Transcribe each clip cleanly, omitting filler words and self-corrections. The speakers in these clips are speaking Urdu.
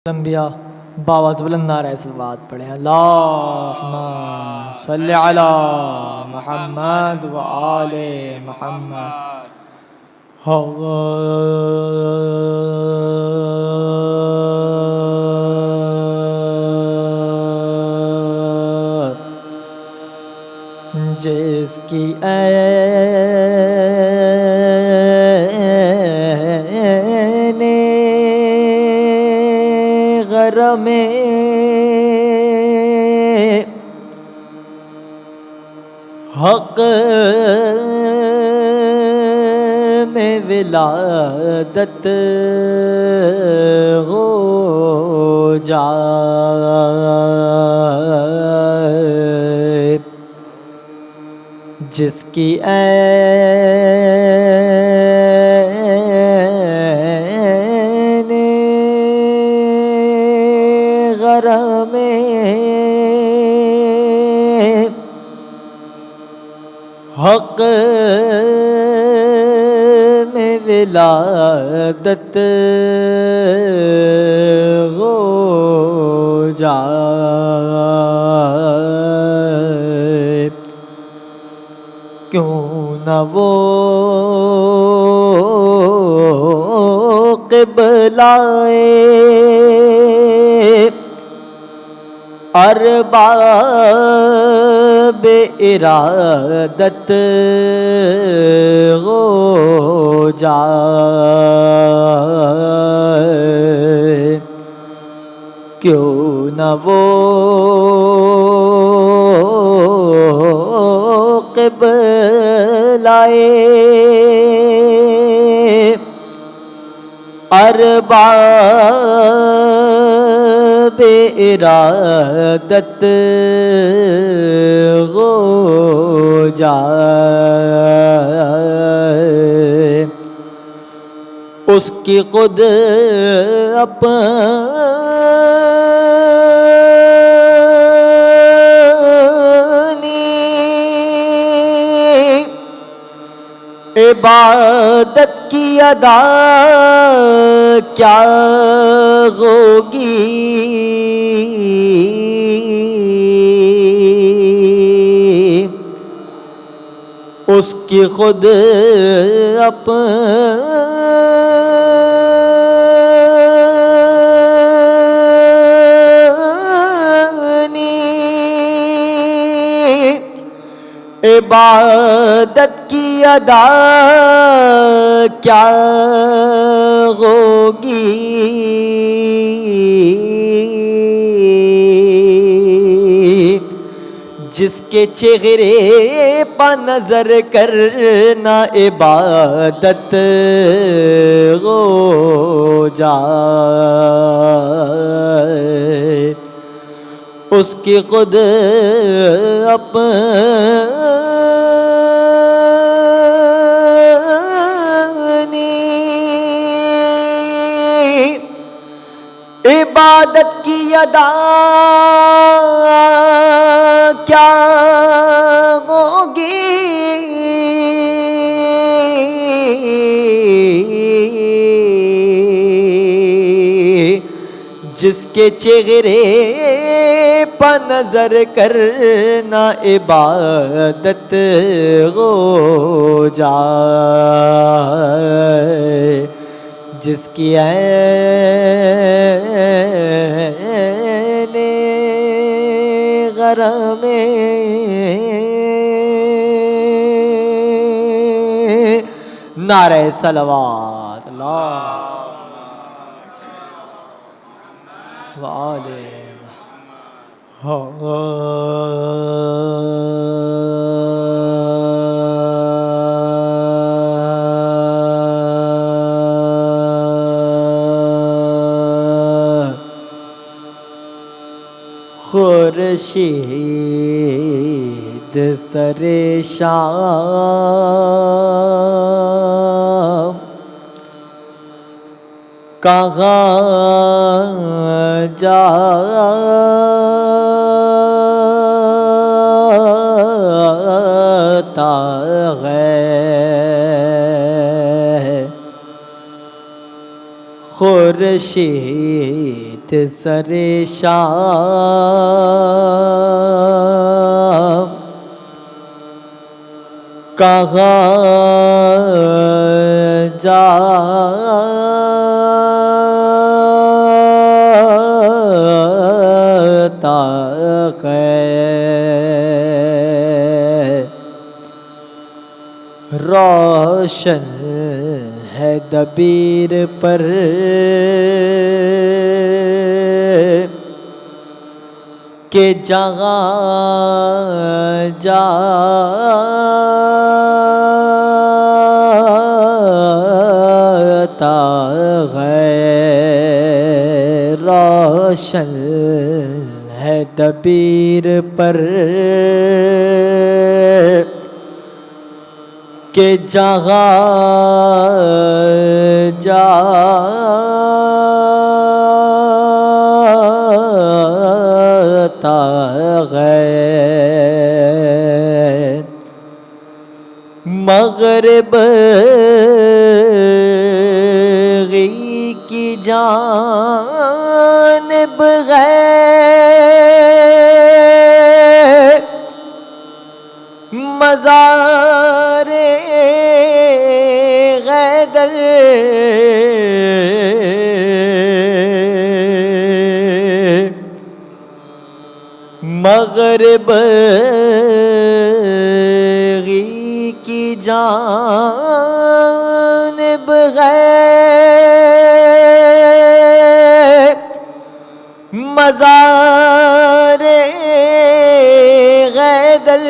انبیاء باواز بلند نعرہ صلوات پڑھیں اللہم صلی علی محمد و آل محمد جس کی عین غرم حق میں ولادت ہو جائے جس کی عین غرم حق میں ولادت ہو جائے کیوں نہ وہ قبلائے ارباب ارادت ہو جائے کیوں نہ وہ قبلائے ارباب ارادت ہو جائے اس کی خود عبادت کی ادا کیا ہوگی اس کی خود عبادت کی ادا کیا ہوگی جس کے چہرے پر نظر کرنا عبادت ہو جائے اس کی خود عبادت کی ادا کیا ہوگی جس کے چہرے پر نظر کرنا عبادت ہو جائے جس کی عین غرم نعرہ صلوات اللہ وآلہ خورشید سر شام کہاں جاتا ہے خورشید سر شام کہاں جاتا ہے روشن ہے دبیر پر کہ جہاں جاتا ہے روشن ہے دبیر پر کہ جہاں جاتا ہے مغرب کی جانب ہے مزار غیدر مغرب کی جانب ہے مزار غیدر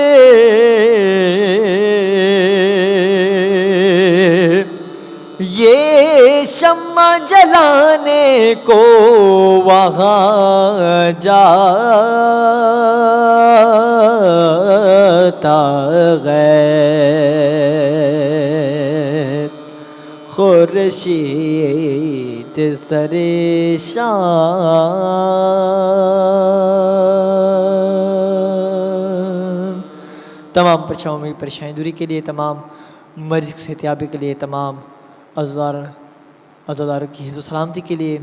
یہ شمع جلانے کو وہاں جاتا ہے خورشید سر شام تمام پرچھاؤں میں پریشانی دوری کے لیے تمام مریض کی صحتیابی کے لیے تمام عزاداروں کی حفظ و سلامتی کے لیے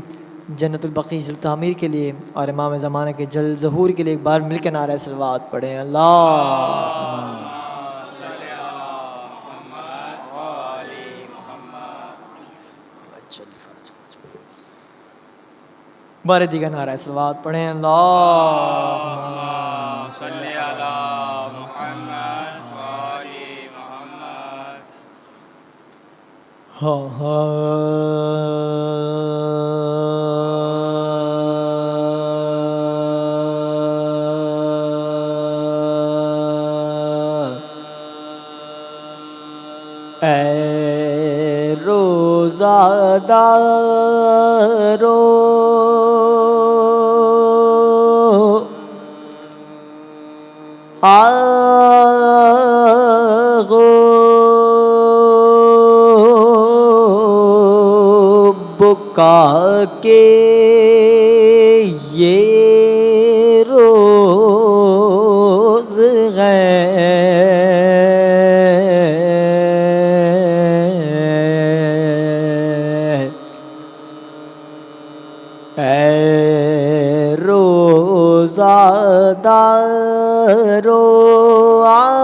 جنت البقیع جلد تعمیر کے لیے اور امام زمانہ کے جلد ظہور کے لیے ایک بار مل کے نعرہ صلوات پڑھیں اللہ بارے دیگر نعرہ صلوات پڑھیں اللہم صلی علی محمد وآل محمد اے روزہ دارو آغو بکا کے یہ روز ہے اے روزہ دارو آغو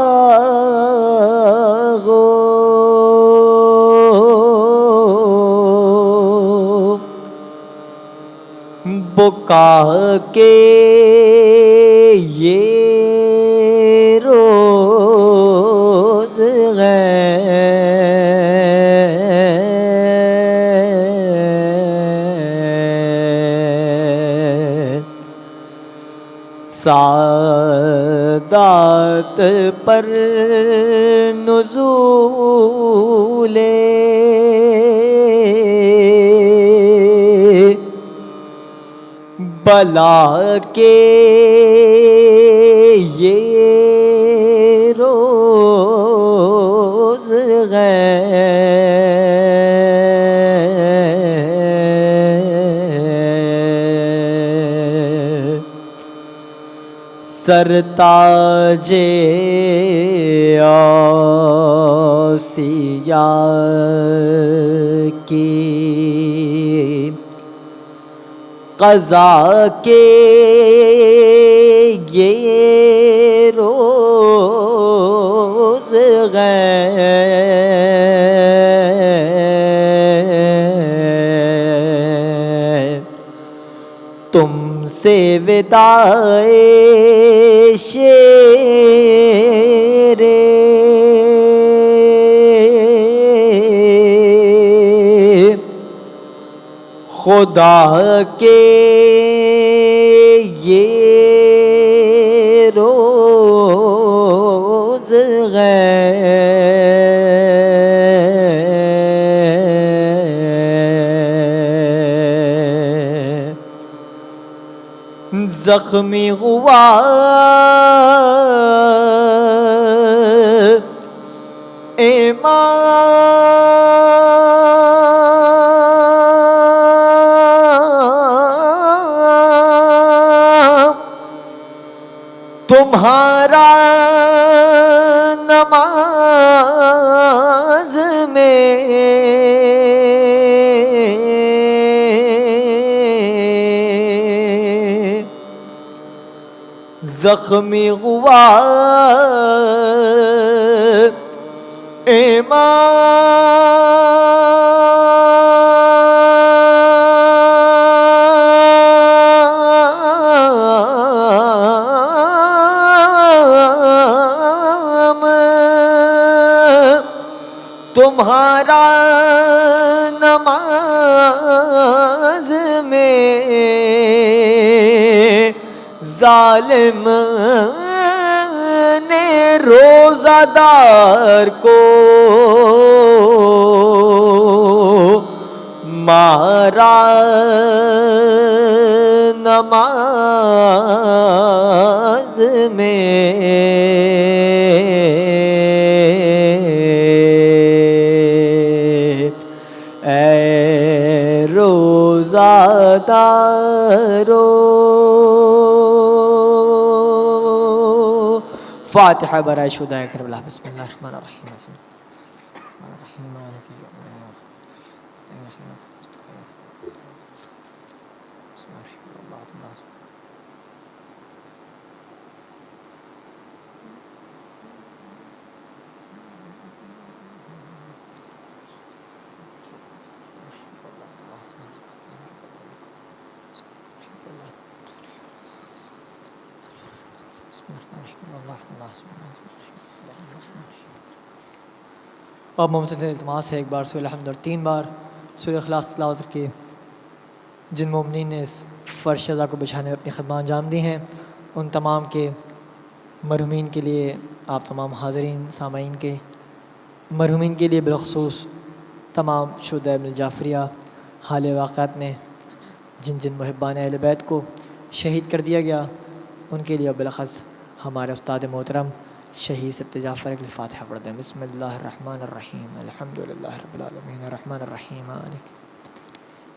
بکا کے یہ روز ہے سعادت پر نزول بلا کے یہ روز ہے سرتاج اوصیا کی قضا کے یہ روز غیب، تم سے وداعِ شیر خدا کے یہ روز غیب، زخمی ہوا امام، تمہارا نماز میں زخمی ہوا امام، تمہارا نماز میں ظالم نے روزہ دار کو مارا نماز میں، اے روزہ دارو۔ فاتحہ برائے شہدائے کربلا۔ بسم اللہ الرحمن الرحیم، اب ممتد التماس ہے ایک بار سورہ الحمد اور 3 بار سورہ اخلاص تلاوت کے جن مومنین نے اس فرش شزا کو بچھانے میں اپنی خدمات انجام دی ہیں ان تمام کے مرحومین کے لیے، آپ تمام حاضرین سامعین کے مرحومین کے لیے بالخصوص تمام شہداء ابن جعفریہ حال واقعات میں جن جن محبان اہل بیت کو شہید کر دیا گیا ان کے لیے بالاخص ہمارے استاد محترم شہید سبت جعفر کے فاتحہ پڑھ دیں۔ بسم اللہ الرحمن الرحیم، الحمدللہ رب العالمین الرحمن الرحیم مالک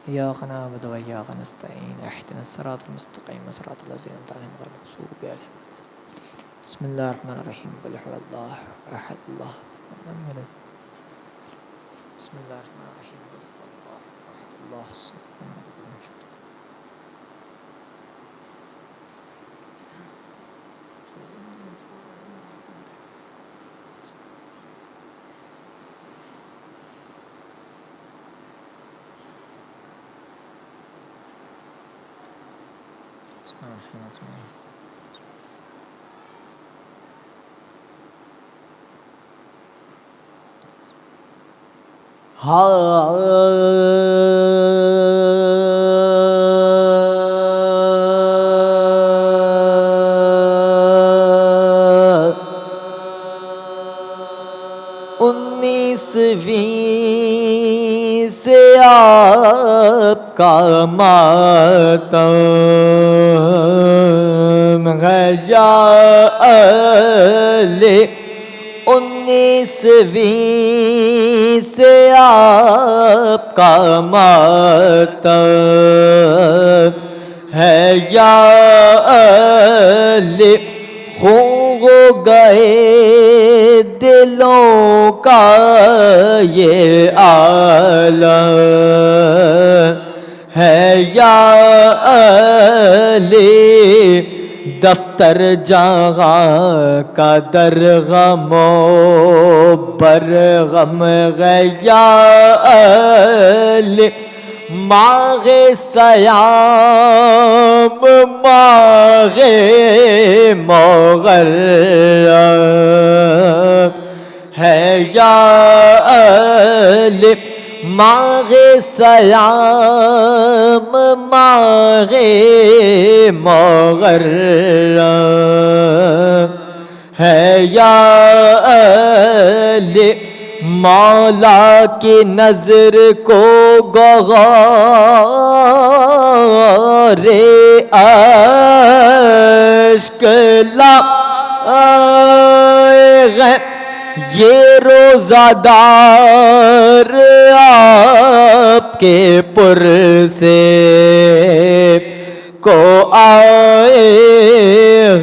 ایاک نعبد و ایاک نستعین اہدنا الصراط المستقیم صراط الذین انعمت علیہم غیر المغضوب علیہم۔ بسم اللہ الرحمن الرحیم، قل هو اللہ احد اللہ الصمد لم یلد۔ بسم اللہ الرحمن الرحیم، قل هو اللہ احد اللہ الصمد لم یلد ولم یولد۔ انیسویں سے آپ کا ماتم ہے یا اہل 19ویں سے آپ کا ماتم ہے یا اہل خون ہو گئے دلوں کا یہ عالم ہے یا علی دفتر جہاں کا در غم و برغم ہے یا علی ماغ سیام ماغ مغرب ہے یا علی ماغ سیام ماغ مغرب ہے یا علی مولا کی نظر کو گوہر اشک لائے یہ روزہ دار آپ کے پر سے کو آئے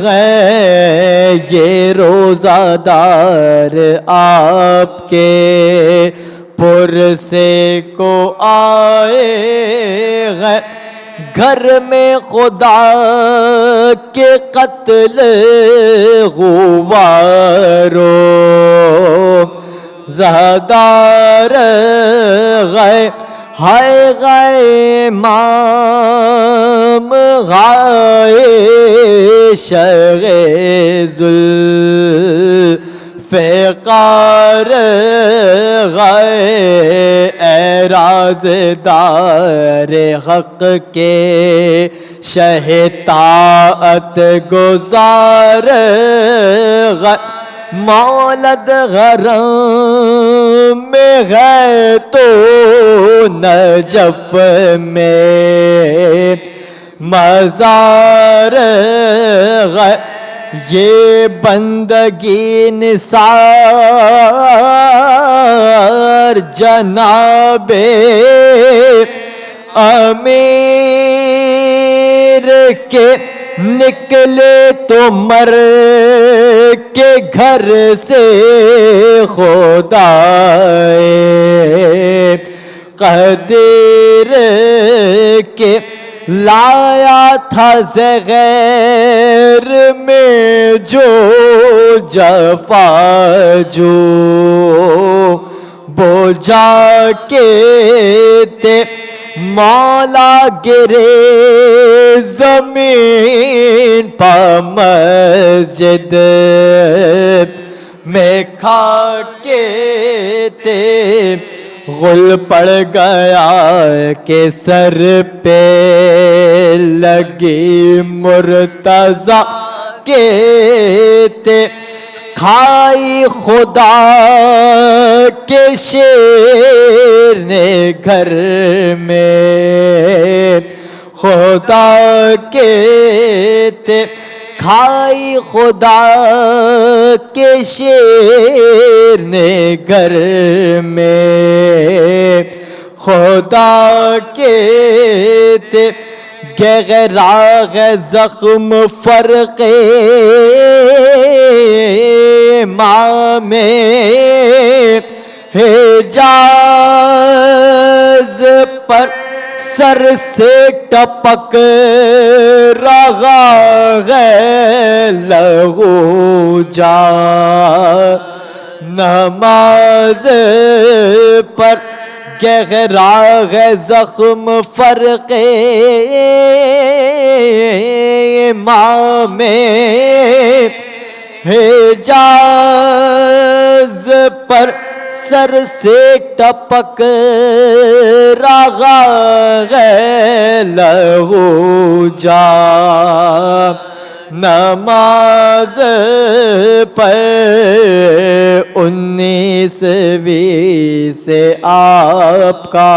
ہیں یہ روزہ دار آپ کے پر سے کو آئے ہیں گھر میں خدا کے قتل ہوا رو زہدار غے ہائے غے امام غائے شغ ذوالفقار غے اے رازدار حق کے شہ طاعت گزار غے مولد حرم میں ہے تو نجف میں مزار غے یہ بندگی نثار جناب امیر کے نکلے تو مر کے گھر سے خدائے قدیر کے لایا تھا زغیر میں جو جفا جو وہ جا کے تے مولا گرے زمین پا مسجد میں کھا کے تے غل پڑ گیا کہ سر پہ لگی مرتضی کے تے کھائی خدا کے شیر نے گھر میں خدا کے تے کھائی خدا کے شیر نے گھر میں خدا کے تے گہراغ زخم فرق امام حجاز پر سر سے ٹپک رہا ہے لہو جا نماز پر گہرا ہے زخم فرق امام حجاز پر سر سے ٹپک رہا ہے لہو جا نماز پر 19ویں سے آپ کا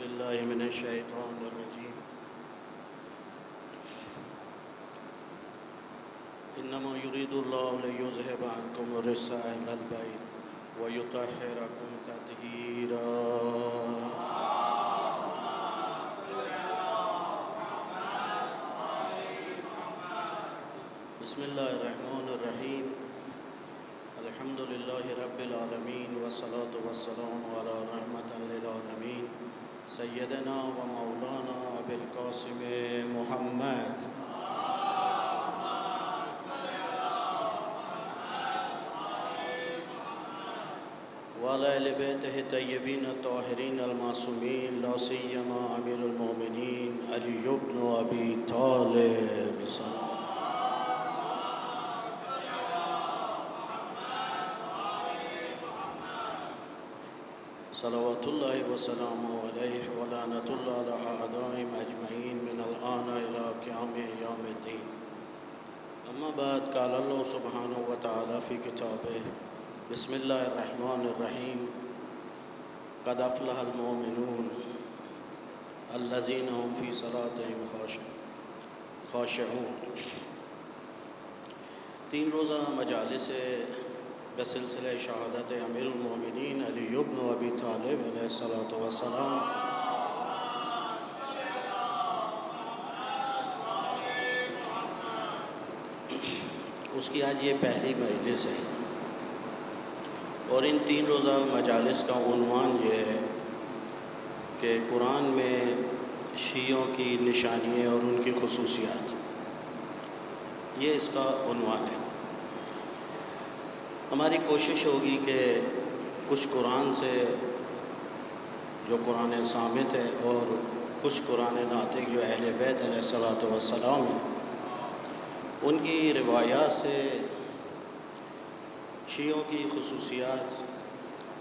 بالله من الشيطان الرجيم إنما يريد الله ليذهب عنكم الرجس أهل البيت ويطهركم تطهيرا. بسم الله الرحمن الرحيم. الحمد لله رب العالمين والصلاة والسلام على رحمة للعالمين سيدنا ومولانا أبي القاسم محمد وعلى آل بيته الطيبين الطاهرين المعصومين لا سيما أمير المؤمنين علي بن أبي طالب صلوات الله وسلامه عليه ولعنة الله على أعدائهم أجمعين من الآن إلى قيام يوم الدين. أما بعد قال الله سبحانه وتعالى في كتابه بسم الله الرحمن الرحيم قد أفلح المؤمنون الذين هم في صلاتهم خاشعون. 3 روزہ مجالس بسلسلہ شہادت امیر المومنین علی بن ابی طالب علیہ السلام اس کی آج یہ پہلی مجلس ہے، اور ان 3 روزہ مجالس کا عنوان یہ ہے کہ قرآن میں شیعوں کی نشانیاں اور ان کی خصوصیات، یہ اس کا عنوان ہے. ہماری کوشش ہوگی کہ کچھ قرآن سے جو قرآن ثابت ہے اور کچھ قرآن ناطق جو اہل بیت علیہ السلام ہیں ان کی روایات سے شیعوں کی خصوصیات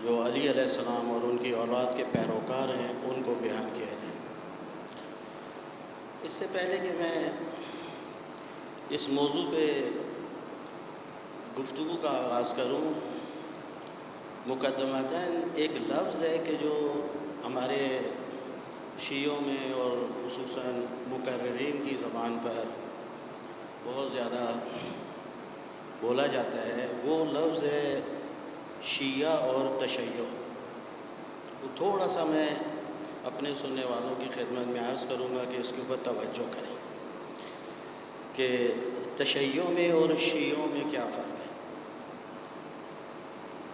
جو علی علیہ السلام اور ان کی اولاد کے پیروکار ہیں ان کو بیان کیا جائے. اس سے پہلے کہ میں اس موضوع پہ گفتگو کا آغاز کروں، مقدمتاً ایک لفظ ہے کہ جو ہمارے شیعوں میں اور خصوصاً مقررین کی زبان پر بہت زیادہ بولا جاتا ہے، وہ لفظ ہے شیعہ اور تشیع. تو تھوڑا سا میں اپنے سننے والوں کی خدمت میں عرض کروں گا کہ اس کے اوپر توجہ کریں کہ تشیع میں اور شیعوں میں کیا فرق ہے.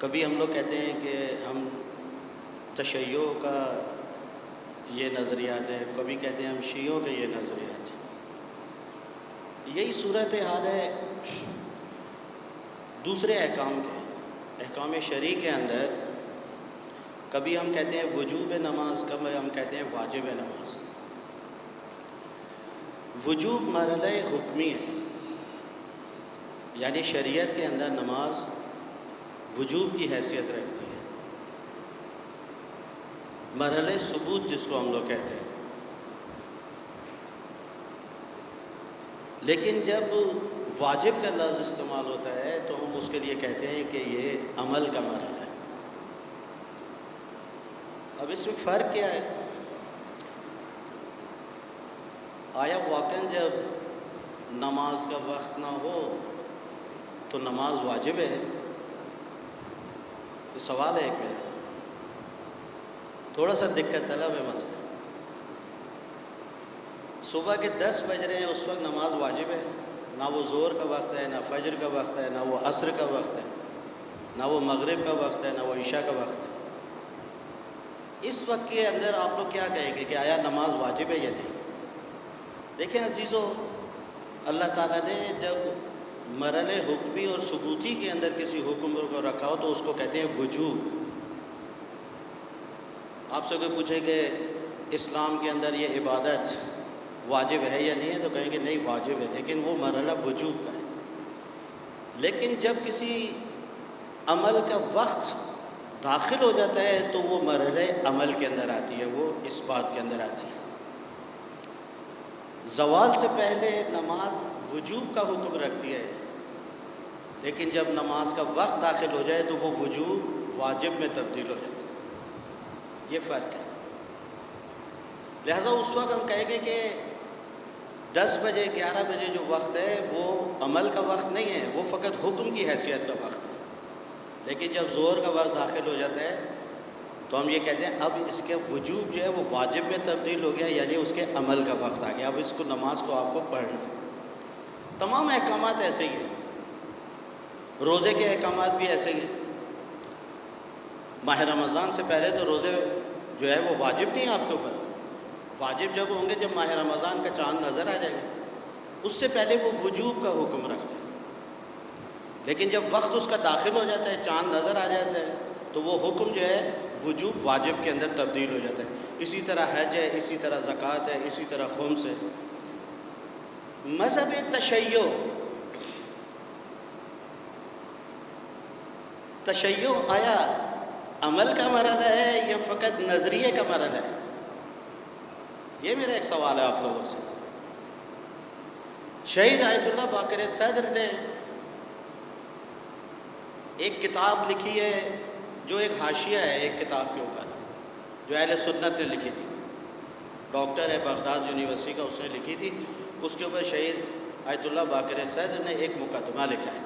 کبھی ہم لوگ کہتے ہیں کہ ہم تشیع کا یہ نظریات ہے، کبھی کہتے ہیں ہم شیعوں کے یہ نظریات ہیں. یہی صورتحال ہے دوسرے احکام کے، احکام شرعی کے اندر. کبھی ہم کہتے ہیں وجوب نماز، کبھی ہم کہتے ہیں واجب نماز. وجوب مرحلہ حکمی ہے، یعنی شریعت کے اندر نماز وجوب کی حیثیت رکھتی ہے. مرحلہ ثبوت جس کو ہم لوگ کہتے ہیں، لیکن جب واجب کا لفظ استعمال ہوتا ہے تو ہم اس کے لیے کہتے ہیں کہ یہ عمل کا مرحلہ ہے. اب اس میں فرق کیا ہے؟ آیا واقعاً جب نماز کا وقت نہ ہو تو نماز واجب ہے؟ یہ سوال ہے ایک میرا، تھوڑا سا دقت طلب ہے. مسئلہ صبح کے 10 بج رہے ہیں، اس وقت نماز واجب ہے؟ نہ وہ ظہر کا وقت ہے، نہ فجر کا وقت ہے، نہ وہ عصر کا وقت ہے، نہ وہ مغرب کا وقت ہے، نہ وہ عشاء کا وقت ہے. اس وقت کے اندر آپ لوگ کیا کہیں گے کہ آیا نماز واجب ہے یا نہیں؟ دیکھیں عزیزو، اللہ تعالیٰ نے جب مرحلہ حکمی اور ثبوتی کے اندر کسی حکم کو رکھا ہو تو اس کو کہتے ہیں وجوب. آپ سے کوئی پوچھے کہ اسلام کے اندر یہ عبادت واجب ہے یا نہیں ہے تو کہیں گے نہیں واجب ہے، لیکن وہ مرحلہ وجوب کا ہے. لیکن جب کسی عمل کا وقت داخل ہو جاتا ہے تو وہ مرحلہ عمل کے اندر آتی ہے، وہ اس بات کے اندر آتی ہے. زوال سے پہلے نماز وجوب کا حکم رکھتی ہے، لیکن جب نماز کا وقت داخل ہو جائے تو وہ وجوب واجب میں تبدیل ہو جاتا ہے. یہ فرق ہے. لہٰذا اس وقت ہم کہیں گے کہ 10 بجے 11 بجے جو وقت ہے وہ عمل کا وقت نہیں ہے، وہ فقط حکم کی حیثیت کا وقت ہے۔ لیکن جب ظہر کا وقت داخل ہو جاتا ہے تو ہم یہ کہتے ہیں اب اس کے وجوب جو ہے وہ واجب میں تبدیل ہو گیا، یعنی اس کے عمل کا وقت آ گیا، اب اس کو نماز کو آپ کو پڑھنا ہے۔ تمام احکامات ایسے ہی ہیں، روزے کے احکامات بھی ایسے ہی ہیں۔ ماہ رمضان سے پہلے تو روزے جو ہے وہ واجب نہیں ہے آپ کے اوپر، واجب جب ہوں گے جب ماہ رمضان کا چاند نظر آ جائے گا، اس سے پہلے وہ وجوب کا حکم رکھتے ہیں۔ لیکن جب وقت اس کا داخل ہو جاتا ہے، چاند نظر آ جاتا ہے، تو وہ حکم جو ہے وجوب واجب کے اندر تبدیل ہو جاتا ہے۔ اسی طرح حج ہے، اسی طرح زکوٰۃ ہے، اسی طرح خمس ہے۔ مذہب تشیع، تشیع آیا عمل کا مرحلہ ہے یا فقط نظریے کا مرحلہ ہے؟ یہ میرا ایک سوال ہے آپ لوگوں سے۔ شہید آیت اللہ باقر صدر نے ایک کتاب لکھی ہے جو ایک حاشیہ ہے ایک کتاب کے اوپر جو اہل سنت نے لکھی تھی، ڈاکٹر ہے بغداد یونیورسٹی کا، اس نے لکھی تھی۔ اس کے اوپر شہید آیت اللہ باقر صدر نے ایک مقدمہ لکھا ہے،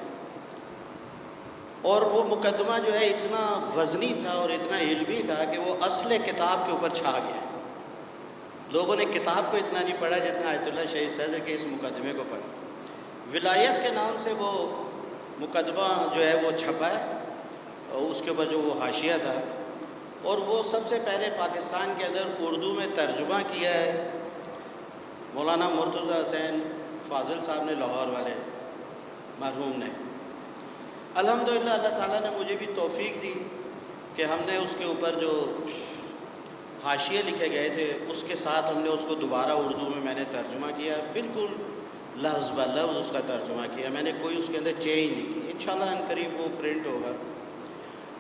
اور وہ مقدمہ جو ہے اتنا وزنی تھا اور اتنا علمی تھا کہ وہ اصل کتاب کے اوپر چھا گیا۔ لوگوں نے کتاب کو اتنا نہیں پڑھا جتنا آیت اللہ شہید صدر کے اس مقدمے کو پڑھا۔ ولایت کے نام سے وہ مقدمہ جو ہے وہ چھپا ہے، اور اس کے اوپر جو وہ حاشیہ تھا، اور وہ سب سے پہلے پاکستان کے اندر اردو میں ترجمہ کیا ہے مولانا مرتضی حسین فاضل صاحب نے، لاہور والے مرحوم نے۔ الحمدللہ اللہ تعالیٰ نے مجھے بھی توفیق دی کہ ہم نے اس کے اوپر جو حاشیے لکھے گئے تھے اس کے ساتھ ہم نے اس کو دوبارہ اردو میں نے ترجمہ کیا، بالکل لفظ بہ لفظ اس کا ترجمہ کیا، میں نے کوئی اس کے اندر چینج نہیں کی۔ انشاءاللہ ان قریب وہ پرنٹ ہوگا۔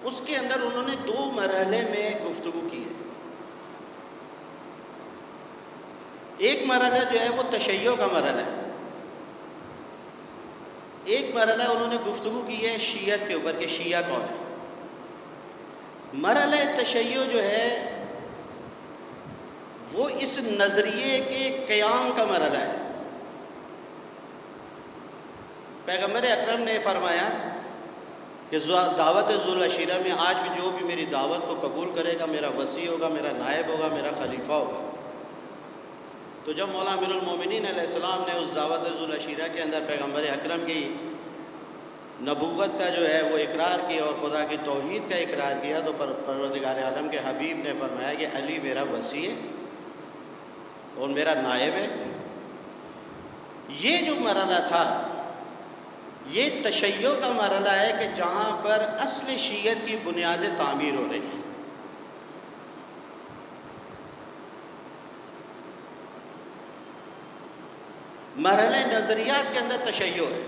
اس کے اندر انہوں نے 2 مرحلے میں گفتگو کی ہے۔ ایک مرحلہ جو ہے وہ تشیع کا مرحلہ ہے، ایک مرحلہ انہوں نے گفتگو کی ہے شیعت کے اوپر کہ شیعہ کون ہے۔ مرحلہ تشیع جو ہے وہ اس نظریے کے قیام کا مرحلہ ہے۔ پیغمبر اکرم نے فرمایا کہ دعوت ذوالعشیرہ میں آج بھی جو بھی میری دعوت کو قبول کرے گا میرا وصی ہوگا، میرا نائب ہوگا، میرا خلیفہ ہوگا۔ تو جب مولا امیر المومنین علیہ السلام نے اس دعوت ذوالعشیرہ کے اندر پیغمبر اکرم کی نبوت کا جو ہے وہ اقرار کیا اور خدا کی توحید کا اقرار کیا، تو پروردگار عالم کے حبیب نے فرمایا کہ علی میرا وصی ہے اور میرا نائب ہے۔ یہ جو مرحلہ تھا یہ تشیع کا مرحلہ ہے کہ جہاں پر اصل شیعت کی بنیادیں تعمیر ہو رہی ہیں۔ مرحلہ نظریات کے اندر تشیع ہے،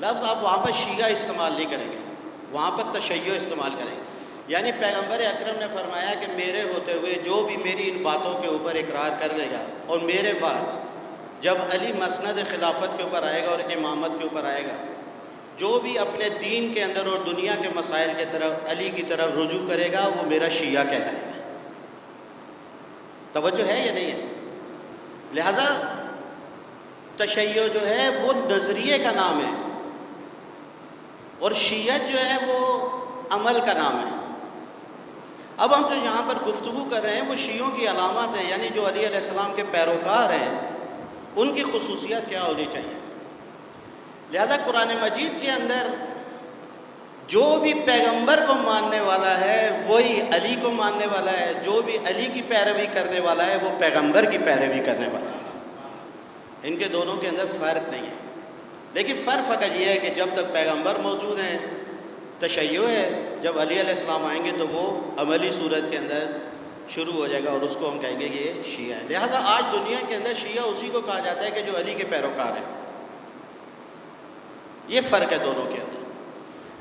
لفظ آپ وہاں پر شیعہ استعمال نہیں کریں گے، وہاں پر تشیع استعمال کریں گے۔ یعنی پیغمبر اکرم نے فرمایا کہ میرے ہوتے ہوئے جو بھی میری ان باتوں کے اوپر اقرار کر لے گا اور میرے بعد جب علی مسند خلافت کے اوپر آئے گا اور امامت کے اوپر آئے گا، جو بھی اپنے دین کے اندر اور دنیا کے مسائل کے طرف علی کی طرف رجوع کرے گا وہ میرا شیعہ کہلائے گا۔ توجہ ہے یا نہیں ہے؟ لہذا تشیع جو ہے وہ نظریے کا نام ہے اور شیعت جو ہے وہ عمل کا نام ہے۔ اب ہم جو یہاں پر گفتگو کر رہے ہیں وہ شیعوں کی علامات ہیں، یعنی جو علی علیہ السلام کے پیروکار ہیں ان کی خصوصیات کیا ہونی چاہیے۔ لہذا قرآن مجید کے اندر جو بھی پیغمبر کو ماننے والا ہے وہی علی کو ماننے والا ہے، جو بھی علی کی پیروی کرنے والا ہے وہ پیغمبر کی پیروی کرنے والا ہے۔ ان کے دونوں کے اندر فرق نہیں ہے، لیکن فرق فقط یہ ہے کہ جب تک پیغمبر موجود ہیں تشیع ہے، جب علی علیہ السلام آئیں گے تو وہ عملی صورت کے اندر شروع ہو جائے گا اور اس کو ہم کہیں گے کہ یہ شیعہ ہے۔ لہذا آج دنیا کے اندر شیعہ اسی کو کہا جاتا ہے کہ جو علی کے پیروکار ہیں۔ یہ فرق ہے دونوں کے اندر۔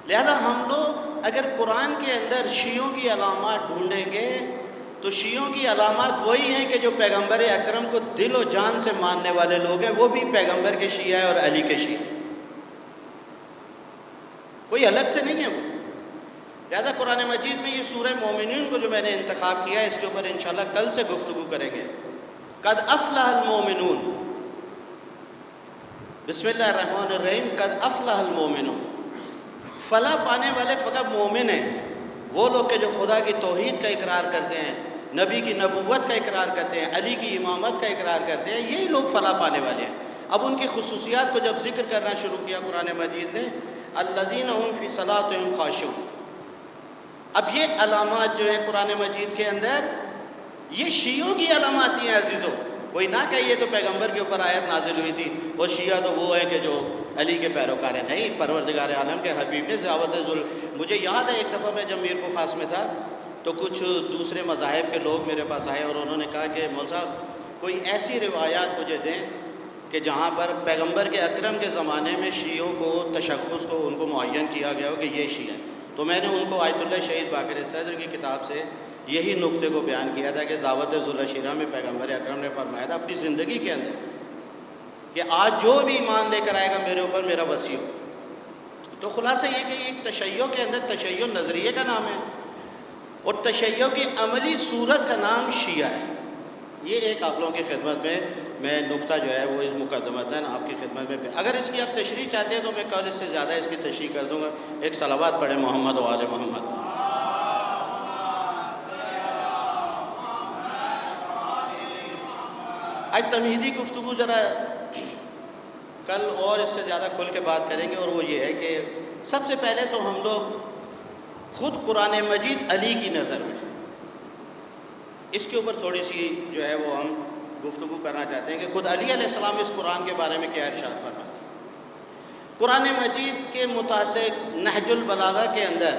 لہذا ہم لوگ اگر قرآن کے اندر شیعوں کی علامات ڈھونڈیں گے تو شیعوں کی علامات وہی ہیں کہ جو پیغمبر اکرم کو دل و جان سے ماننے والے لوگ ہیں، وہ بھی پیغمبر کے شیعہ ہیں اور علی کے شیعہ ہیں، کوئی الگ سے نہیں ہے وہ۔ لہٰذا قرآن مجید میں یہ سورہ مومنین کو جو میں نے انتخاب کیا ہے، اس کے اوپر انشاءاللہ کل سے گفتگو کریں گے۔ قد افلح المومنون، بسم اللہ الرحمن الرحیم، قد افلح المومنون، فلاح پانے والے فقط مومن ہیں، وہ لوگ کہ جو خدا کی توحید کا اقرار کرتے ہیں، نبی کی نبوت کا اقرار کرتے ہیں، علی کی امامت کا اقرار کرتے ہیں، یہی لوگ فلاح پانے والے ہیں۔ اب ان کی خصوصیات کو جب ذکر کرنا شروع کیا قرآن مجید نے، الذین هم فی صلاتهم خاشعون، اب یہ علامات جو ہیں قرآن مجید کے اندر، یہ شیعوں کی علامات ہیں عزیزوں۔ کوئی نہ کہ یہ تو پیغمبر کے اوپر آیت نازل ہوئی تھی، وہ شیعہ تو وہ ہیں کہ جو علی کے پیروکار ہیں، نہیں، پروردگار عالم کے حبیب نے ضیاوت مجھے یاد ہے ایک دفعہ میں جب میر کو خاص میں تھا تو کچھ دوسرے مذاہب کے لوگ میرے پاس آئے اور انہوں نے کہا کہ مول صاحب کوئی ایسی روایات مجھے دیں کہ جہاں پر پیغمبر کے اکرم کے زمانے میں شیعوں کو تشخص کو ان کو معین کیا گیا ہو کہ یہ شیعہ ہیں۔ تو میں نے ان کو آیت اللہ شہید باقر صدر کی کتاب سے یہی نقطے کو بیان کیا تھا کہ دعوت ذوالعشیرہ میں پیغمبر اکرم نے فرمایا تھا اپنی زندگی کے اندر کہ آج جو بھی ایمان لے کر آئے گا میرے اوپر میرا وصی ہو۔ تو خلاصہ یہ کہ ایک تشیع کے اندر تشیع نظریے کا نام ہے اور تشیع کی عملی صورت کا نام شیعہ ہے۔ یہ ایک آپ لوگوں کی خدمت میں نقطہ جو ہے وہ اس مقدمتاً آپ کی خدمت میں، اگر اس کی آپ تشریح چاہتے ہیں تو میں کل اس سے زیادہ اس کی تشریح کر دوں گا۔ ایک صلوات پڑھیں محمد و آل محمد۔ آج تمہیدی گفتگو ذرا کل اور اس سے زیادہ کھل کے بات کریں گے، اور وہ یہ ہے کہ سب سے پہلے تو ہم لوگ خود قرآن مجید علی کی نظر میں اس کے اوپر تھوڑی سی جو ہے وہ ہم گفتگو کرنا چاہتے ہیں کہ خود علی علیہ السلام اس قرآن کے بارے میں کیا ارشاد فرماتے ہیں۔ قرآن مجید کے متعلق نہج البلاغہ کے اندر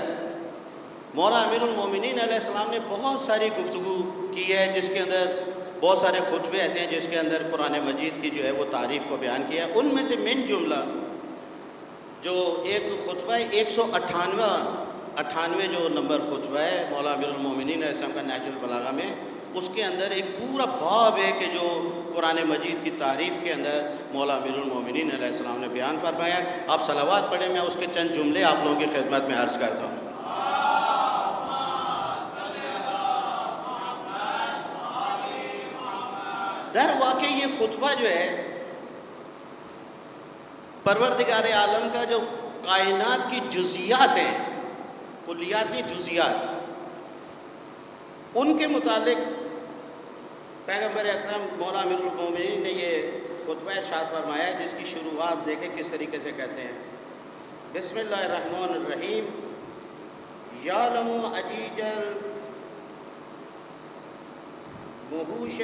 مولا امیر المومنین علیہ السلام نے بہت ساری گفتگو کی ہے، جس کے اندر بہت سارے خطبے ایسے ہیں جس کے اندر قرآن مجید کی جو ہے وہ تعریف کو بیان کیا ہے۔ ان میں سے من جملہ جو ایک خطبہ ہے 198 جو نمبر خطبہ ہے مولا امیر المومنین علیہ السلام کا نہج البلاغہ میں، اس کے اندر ایک پورا باب ہے کہ جو قرآن مجید کی تعریف کے اندر مولا امیر المومنین علیہ السلام نے بیان فرمایا۔ آپ صلوات پڑھیں، میں اس کے چند جملے آپ لوگوں کی خدمت میں عرض کرتا ہوں۔ در واقع یہ خطبہ جو ہے پروردگار عالم کا جو کائنات کی جزیات ہیں، کلیات نہیں جزیات، ان کے متعلق پیغمبر اکرم مولا امیر المومنین نے یہ خطبہ ارشاد فرمایا ہے، جس کی شروعات دیکھیں کس طریقے سے کہتے ہیں۔ بسم اللہ الرحمن الرحیم، یعلم عجیج المحوش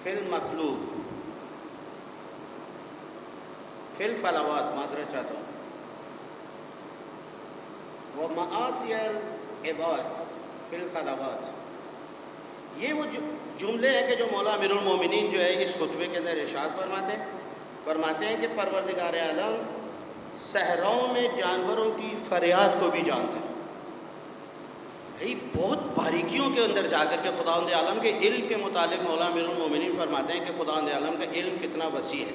فی المقلوب فی الفلوات، معذرت چاہتا ہوں، ومعاصی العباد فی الخلوات۔ یہ وہ جملے ہیں کہ جو مولا امیر المومنین جو ہے اس خطبے کے اندر ارشاد فرماتے ہیں کہ پروردگار عالم صحراؤں میں جانوروں کی فریاد کو بھی جانتے ہیں۔ بھائی بہت باریکیوں کے اندر جا کر کے خداوند عالم کے علم کے متعلق مولا امیر المومنین فرماتے ہیں کہ خداوند عالم کا علم کتنا وسیع ہے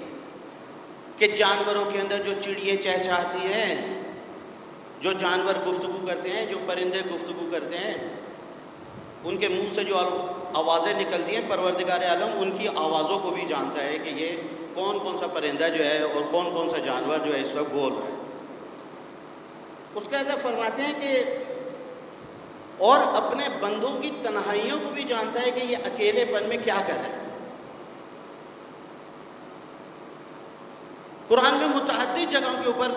کہ جانوروں کے اندر جو چڑیے چہچہاتی ہیں، جو جانور گفتگو کرتے ہیں، جو پرندے گفتگو کرتے ہیں، ان کے منہ سے جو آوازیں نکلتی ہیں، پروردگار عالم ان کی آوازوں کو بھی جانتا ہے کہ یہ کون کون سا پرندہ جو ہے اور کون کون سا جانور جو ہے اس وقت بول رہا ہے۔ اس کا ایسا فرماتے ہیں کہ اور اپنے بندوں کی تنہائیوں کو بھی جانتا ہے کہ یہ اکیلے پن میں کیا کر رہے ہیں۔ قرآن میں متعدد جگہوں کے اوپر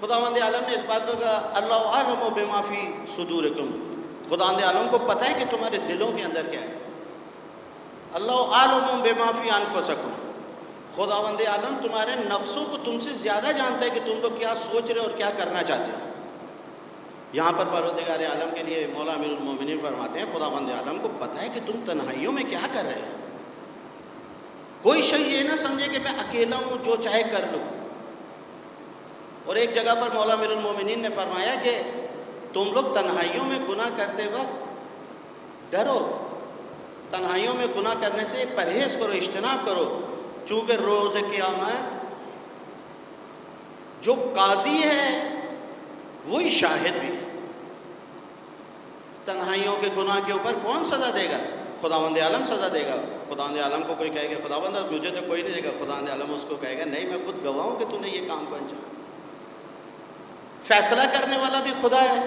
خداوند عالم نے اس بات کو کہا اللہ عالم بما فی صدورکم، خداوند عالم کو پتہ ہے کہ تمہارے دلوں کے اندر کیا ہے۔ اللہ عالم بما فی انفسکم، خداوند عالم تمہارے نفسوں کو تم سے زیادہ جانتا ہے کہ تم تو کیا سوچ رہے اور کیا کرنا چاہتے ہو۔ یہاں پر پروردگار عالم کے لیے مولا امیر المومنین فرماتے ہیں خداوند عالم کو پتہ ہے کہ تم تنہائیوں میں کیا کر رہے ہو۔ کوئی شخص یہ نہ سمجھے کہ میں اکیلا ہوں جو چاہے کر لوں۔ اور ایک جگہ پر مولا امیر المومنین نے فرمایا کہ تم لوگ تنہائیوں میں گناہ کرتے وقت ڈرو، تنہائیوں میں گناہ کرنے سے پرہیز کرو، اجتناب کرو، چونکہ روز قیامت جو قاضی ہے وہی شاہد بھی ہے۔ تنہائیوں کے گناہ کے اوپر کون سزا دے گا؟ خداوند عالم سزا دے گا۔ خداوند عالم کو کوئی کہے گا خداوند مجھے تو کوئی نہیں دے گا، خداوند عالم اس کو کہے گا نہیں، میں خود گواہ ہوں کہ تو نے یہ کام کو انجام دیا۔ فیصلہ کرنے والا بھی خدا ہے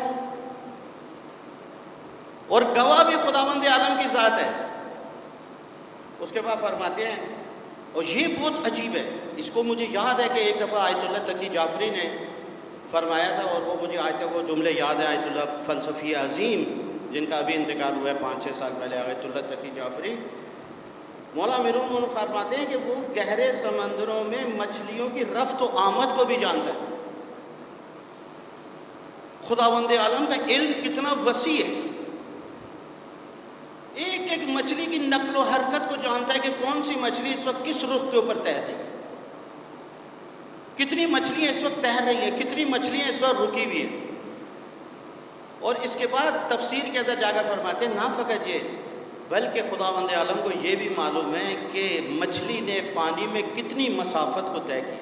اور گواہ بھی خداوند عالم کی ذات ہے۔ اس کے بعد فرماتے ہیں، اور یہ بہت عجیب ہے، اس کو مجھے یاد ہے کہ ایک دفعہ آیت اللہ تقی جعفری نے فرمایا تھا، اور وہ مجھے آج تک وہ جملے یاد ہے۔ آیت اللہ فلسفی عظیم جن کا ابھی انتقال ہوا ہے 5-6 سال پہلے، آیت اللہ تقی جعفری، مولا امیر فرماتے ہیں کہ وہ گہرے سمندروں میں مچھلیوں کی رفت و آمد کو بھی جانتا ہے۔ خداوند عالم کا علم کتنا وسیع ہے، ایک ایک مچھلی کی نقل و حرکت کو جانتا ہے کہ کون سی مچھلی اس وقت کس رخ کے اوپر تیر رہی ہے، کتنی مچھلیاں اس وقت تیر رہی ہیں، کتنی مچھلیاں اس وقت رکی ہوئی ہیں۔ اور اس کے بعد تفسیر کے اندر جا کر فرماتے ہیں، نہ فقط یہ بلکہ خداوند عالم کو یہ بھی معلوم ہے کہ مچھلی نے پانی میں کتنی مسافت کو طے کی۔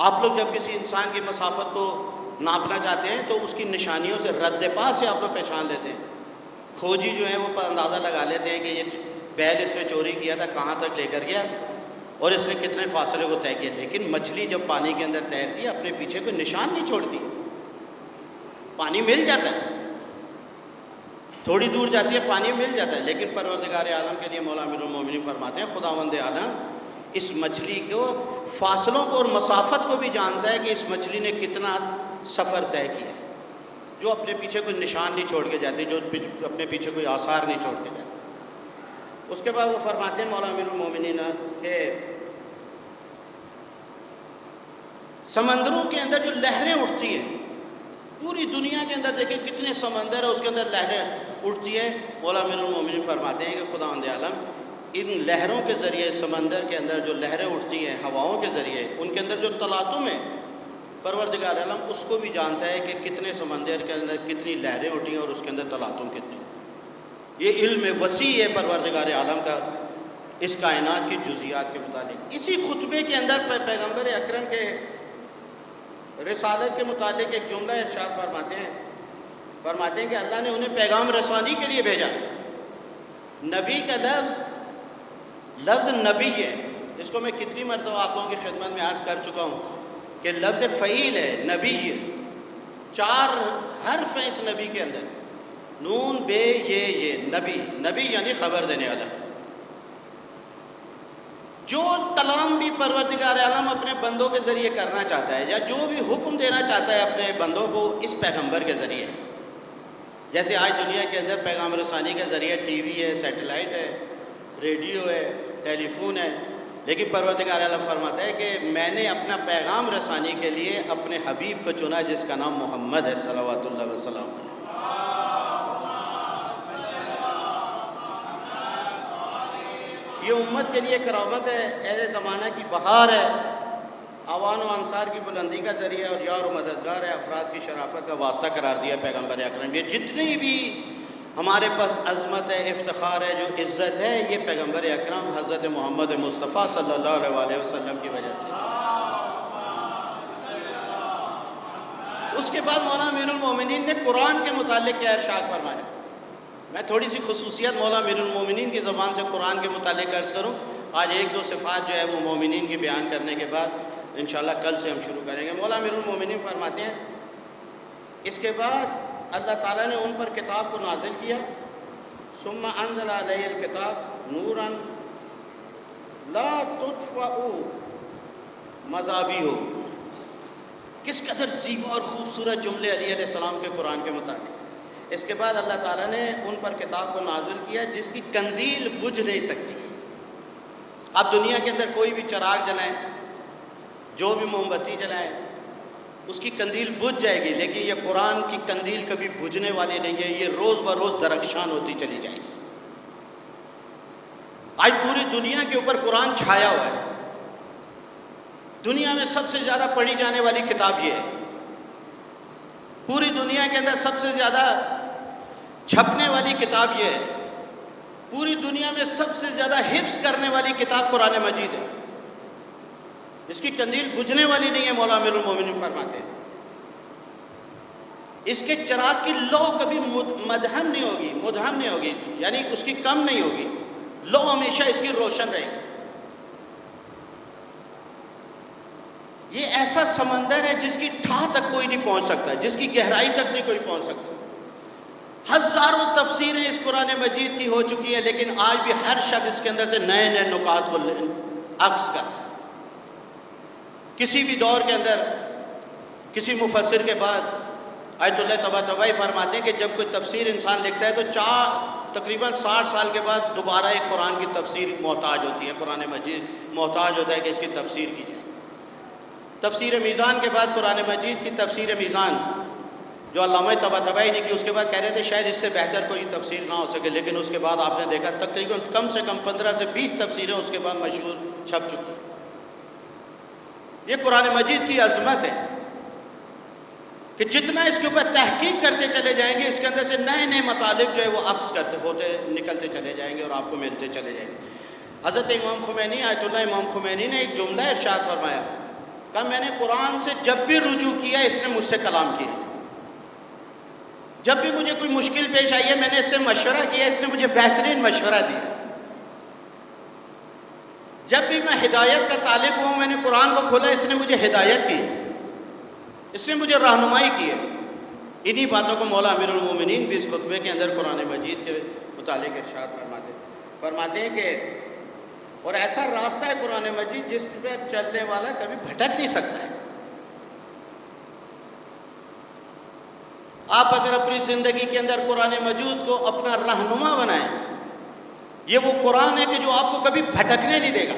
آپ لوگ جب کسی انسان کی مسافت کو ناپنا چاہتے ہیں تو اس کی نشانیوں سے رد پا سے آپ لوگ پہچان لیتے ہیں۔ کھوجی جو ہے وہ اندازہ لگا لیتے ہیں کہ یہ بیل اس نے چوری کیا تھا، کہاں تک لے کر گیا اور اس نے کتنے فاصلے کو طے کیا۔ لیکن مچھلی جب پانی کے اندر تیرتی ہے اپنے پیچھے کوئی نشان نہیں چھوڑتی، پانی مل جاتا ہے، تھوڑی دور جاتی ہے پانی مل جاتا ہے۔ لیکن پروردگار عالم کے لیے مولا امیر المومنین فرماتے ہیں خداوند عالم اس مچھلی کو فاصلوں کو اور مسافت کو بھی جانتا ہے کہ اس مچھلی نے کتنا سفر طے کیا، جو اپنے پیچھے کوئی نشان نہیں چھوڑ کے جاتی، جو اپنے پیچھے کوئی آثار نہیں چھوڑ کے جاتی۔ اس کے بعد وہ فرماتے ہیں مولا امیر المومنین کہ سمندروں کے اندر جو لہریں اٹھتی ہیں، پوری دنیا کے اندر دیکھیں کتنے سمندر ہے، اس کے اندر لہریں اٹھتی ہیں۔ مولا امیر المومنین فرماتے ہیں کہ خداوند عالم ان لہروں کے ذریعے، سمندر کے اندر جو لہریں اٹھتی ہیں ہواؤں کے ذریعے، ان کے اندر جو تلاطم ہے، پروردگار عالم اس کو بھی جانتا ہے کہ کتنے سمندر کے اندر کتنی لہریں اٹھی ہیں اور اس کے اندر تلاطم کتنے۔ یہ علم وسیع ہے پروردگار عالم کا اس کائنات کی جزیات کے متعلق۔ اسی خطبے کے اندر پیغمبر اکرم کے رسالت کے متعلق ایک جملہ ارشاد فرماتے ہیں کہ اللہ نے انہیں پیغام رسانی کے لیے بھیجا۔ نبی کا لفظ نبی ہے، اس کو میں کتنی مرتبہ آپ لوگوں کی خدمت میں عرض کر چکا ہوں کہ لفظ فعیل ہے، نبی ہے، 4 حرف ہیں اس نبی کے اندر، نون بے یہ نبی یعنی خبر دینے والا۔ جو کلام بھی پروردگار عالم اپنے بندوں کے ذریعے کرنا چاہتا ہے یا جو بھی حکم دینا چاہتا ہے اپنے بندوں کو، اس پیغمبر کے ذریعے، جیسے آج دنیا کے اندر پیغام رسانی کے ذریعے ٹی وی ہے، سیٹلائٹ ہے، ریڈیو ہے، ٹیلی فون ہے، لیکن پروردگار عالم فرماتا ہے کہ میں نے اپنا پیغام رسانی کے لیے اپنے حبیب کو چنا جس کا نام محمد ہے صلوات اللہ وسلم علیہ۔ یہ امت کے لیے کرامت ہے، اہل زمانہ کی بہار ہے، آوان و انصار کی بلندی کا ذریعہ اور یار و مددگار ہے، افراد کی شرافت کا واسطہ قرار دیا پیغمبر اکرم۔ یہ جتنی بھی ہمارے پاس عظمت ہے، افتخار ہے، جو عزت ہے، یہ پیغمبر اکرم حضرت محمد مصطفیٰ صلی اللہ علیہ وسلم کی وجہ سے۔ اس کے بعد مولا امیر المومنین نے قرآن کے متعلق کیا ارشاد فرمایا۔ میں تھوڑی سی خصوصیت مولا امیر المومنین کی زبان سے قرآن کے متعلق عرض کروں۔ آج 1-2 صفات جو ہے وہ مومنین کی بیان کرنے کے بعد انشاءاللہ کل سے ہم شروع کریں گے۔ مولا امیر المومنین فرماتے ہیں اس کے بعد اللہ تعالیٰ نے ان پر کتاب کو نازل کیا، ثم انزل علیہ الکتاب نورا لا تطفئ مصابیح۔ کس قدر زیبا اور خوبصورت جملے علیہ السلام کے قرآن کے متعلق۔ اس کے بعد اللہ تعالیٰ نے ان پر کتاب کو نازل کیا جس کی قندیل بجھ نہیں سکتی۔ آپ دنیا کے اندر کوئی بھی چراغ جلائیں، جو بھی موم بتی جلائیں، اس کی قندیل بجھ جائے گی، لیکن یہ قرآن کی قندیل کبھی بجھنے والی نہیں ہے، یہ روز بروز درخشان ہوتی چلی جائے گی۔ آج پوری دنیا کے اوپر قرآن چھایا ہوا ہے، دنیا میں سب سے زیادہ پڑھی جانے والی کتاب یہ ہے، پوری دنیا کے اندر سب سے زیادہ چھپنے والی کتاب یہ ہے، پوری دنیا میں سب سے زیادہ حفظ کرنے والی کتاب قرآن مجید ہے۔ اس کی قندیل بجھنے والی نہیں ہے، مولا امیر المومنین فرماتے ہیں۔ اس کے چراغ کی لو کبھی مدھم نہیں ہوگی، یعنی اس کی کم نہیں ہوگی، لو ہمیشہ اس کی روشن رہے گی۔ یہ ایسا سمندر ہے جس کی ٹھا تک کوئی نہیں پہنچ سکتا، جس کی گہرائی تک نہیں کوئی پہنچ سکتا۔ ہزاروں تفسیریں اس قرآن مجید کی ہو چکی ہیں، لیکن آج بھی ہر شخص اس کے اندر سے نئے نئے نکات کو عکس کرتا ہے۔ کسی بھی دور کے اندر کسی مفسر کے بعد آیت اللہ طباطبائی فرماتے ہیں کہ جب کوئی تفسیر انسان لکھتا ہے تو تقریباً 60 سال کے بعد دوبارہ ایک قرآن کی تفسیر محتاج ہوتی ہے، قرآن مجید محتاج ہوتا ہے کہ اس کی تفسیر کی جائے۔ تفسیر میزان کے بعد قرآن مجید کی تفسیر میزان جو علامہ طباطبائی نے کی، اس کے بعد کہہ رہے تھے شاید اس سے بہتر کوئی تفسیر نہ ہو سکے، لیکن اس کے بعد آپ نے دیکھا تقریباً کم سے کم 15 سے 20 تفسیریں اس کے بعد مشہور چھپ چکی۔ یہ قرآن مجید کی عظمت ہے کہ جتنا اس کے اوپر تحقیق کرتے چلے جائیں گے، اس کے اندر سے نئے نئے مطالب جو ہے وہ عکس ہوتے نکلتے چلے جائیں گے اور آپ کو ملتے چلے جائیں گے۔ حضرت امام خمینی آیت اللہ امام خمینی نے ایک جملہ ارشاد فرمایا، کہا میں نے قرآن سے جب بھی رجوع کیا اس نے مجھ سے کلام کیا، جب بھی مجھے کوئی مشکل پیش آئی ہے میں نے اس سے مشورہ کیا، اس نے مجھے بہترین مشورہ دیا، جب بھی میں ہدایت کا طالب ہوں میں نے قرآن کو کھولا، اس نے مجھے ہدایت کی، اس نے مجھے رہنمائی کی ہے۔ انہی باتوں کو مولا امیر المومنین بھی اس خطبے کے اندر قرآن مجید کے متعلق ارشاد فرماتے ہیں کہ اور ایسا راستہ ہے قرآن مجید جس پر چلنے والا کبھی بھٹک نہیں سکتا ہے۔ آپ اگر اپنی زندگی کے اندر قرآن مجید کو اپنا رہنما بنائیں، یہ وہ قرآن ہے کہ جو آپ کو کبھی بھٹکنے نہیں دے گا۔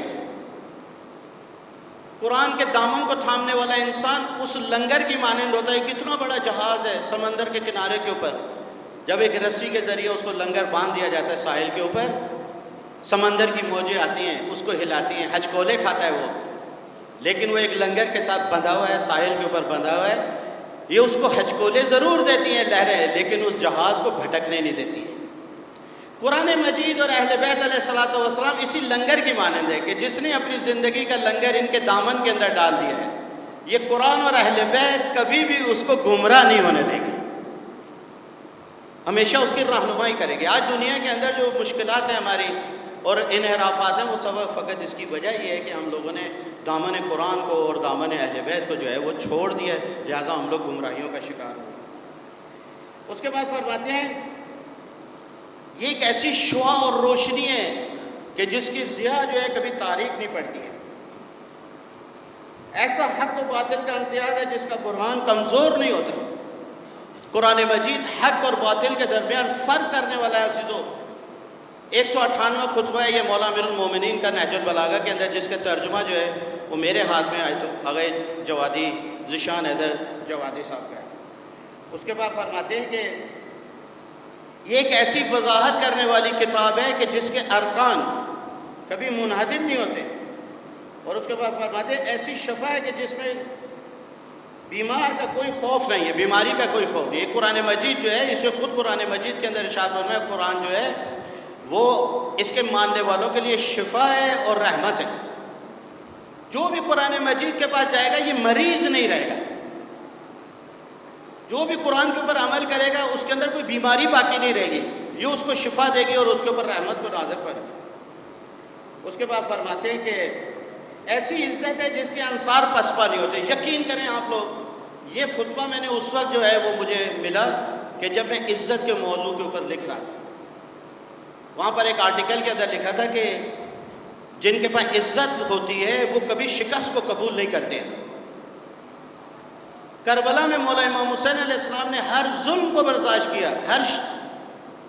قرآن کے دامن کو تھامنے والا انسان اس لنگر کی مانند ہوتا ہے۔ کتنا بڑا جہاز ہے سمندر کے کنارے کے اوپر، جب ایک رسی کے ذریعے اس کو لنگر باندھ دیا جاتا ہے ساحل کے اوپر، سمندر کی موجیں آتی ہیں اس کو ہلاتی ہیں، ہچکولے کھاتا ہے وہ، لیکن وہ ایک لنگر کے ساتھ بندھا ہوا ہے، ساحل کے اوپر بندھا ہوا ہے۔ یہ اس کو ہچکولے ضرور دیتی ہیں لہریں، لیکن اس جہاز کو بھٹکنے نہیں دیتی ہیں۔ قرآن مجید اور اہل بیت علیہ الصلوۃ والسلام اسی لنگر کی مانند ہے کہ جس نے اپنی زندگی کا لنگر ان کے دامن کے اندر ڈال دیا ہے۔ یہ قرآن اور اہل بیت کبھی بھی اس کو گمراہ نہیں ہونے دیں گے، ہمیشہ اس کی رہنمائی کریں گے۔ آج دنیا کے اندر جو مشکلات ہیں ہماری اور انحرافات ہیں، وہ سبب فقط اس کی وجہ یہ ہے کہ ہم لوگوں نے دامن قرآن کو اور دامن اہل بیت کو جو ہے وہ چھوڑ دیا ہے، لہٰذا ہم لوگ گمراہیوں کا شکار ہوئے۔ اس کے بعد فرماتے ہیں یہ ایک ایسی شعاع اور روشنی ہے کہ جس کی ضیاء جو ہے کبھی تاریک نہیں پڑتی ہے، ایسا حق و باطل کا امتیاز ہے جس کا برہان کمزور نہیں ہوتا۔ قرآن مجید حق اور باطل کے درمیان فرق کرنے والا ہے عزیزو۔ 198واں خطبہ ہے یہ مولا امیر المومنین کا نہج البلاغہ کے اندر، جس کا ترجمہ جو ہے وہ میرے ہاتھ میں آئے تو آغا جوادی ذیشان حیدر جوادی صاحب کا ہے۔ اس کے بعد فرماتے ہیں کہ یہ ایک ایسی وضاحت کرنے والی کتاب ہے کہ جس کے ارکان کبھی منہدم نہیں ہوتے، اور اس کے بعد فرماتے ہیں ایسی شفا ہے کہ جس میں بیمار کا کوئی خوف نہیں ہے، بیماری کا کوئی خوف نہیں۔ یہ قرآن مجید جو ہے اسے خود قرآن مجید کے اندر ارشاد فرمایا ہے، قرآن جو ہے وہ اس کے ماننے والوں کے لیے شفا ہے اور رحمت ہے۔ جو بھی قرآن مجید کے پاس جائے گا یہ مریض نہیں رہے گا، جو بھی قرآن کے اوپر عمل کرے گا اس کے اندر کوئی بیماری باقی نہیں رہے گی، یہ اس کو شفا دے گی اور اس کے اوپر رحمت کو نازل کرے گی۔ اس کے بعد فرماتے ہیں کہ ایسی عزت ہے جس کے انصار پسپا نہیں ہوتے۔ یقین کریں آپ لوگ، یہ خطبہ میں نے اس وقت جو ہے وہ مجھے ملا کہ جب میں عزت کے موضوع کے اوپر لکھ رہا تھا۔ وہاں پر ایک آرٹیکل کے اندر لکھا تھا کہ جن کے پاس عزت ہوتی ہے وہ کبھی شکست کو قبول نہیں کرتے ہیں۔ کربلا میں مولا امام حسین علیہ السلام نے ہر ظلم کو برداشت کیا، ہر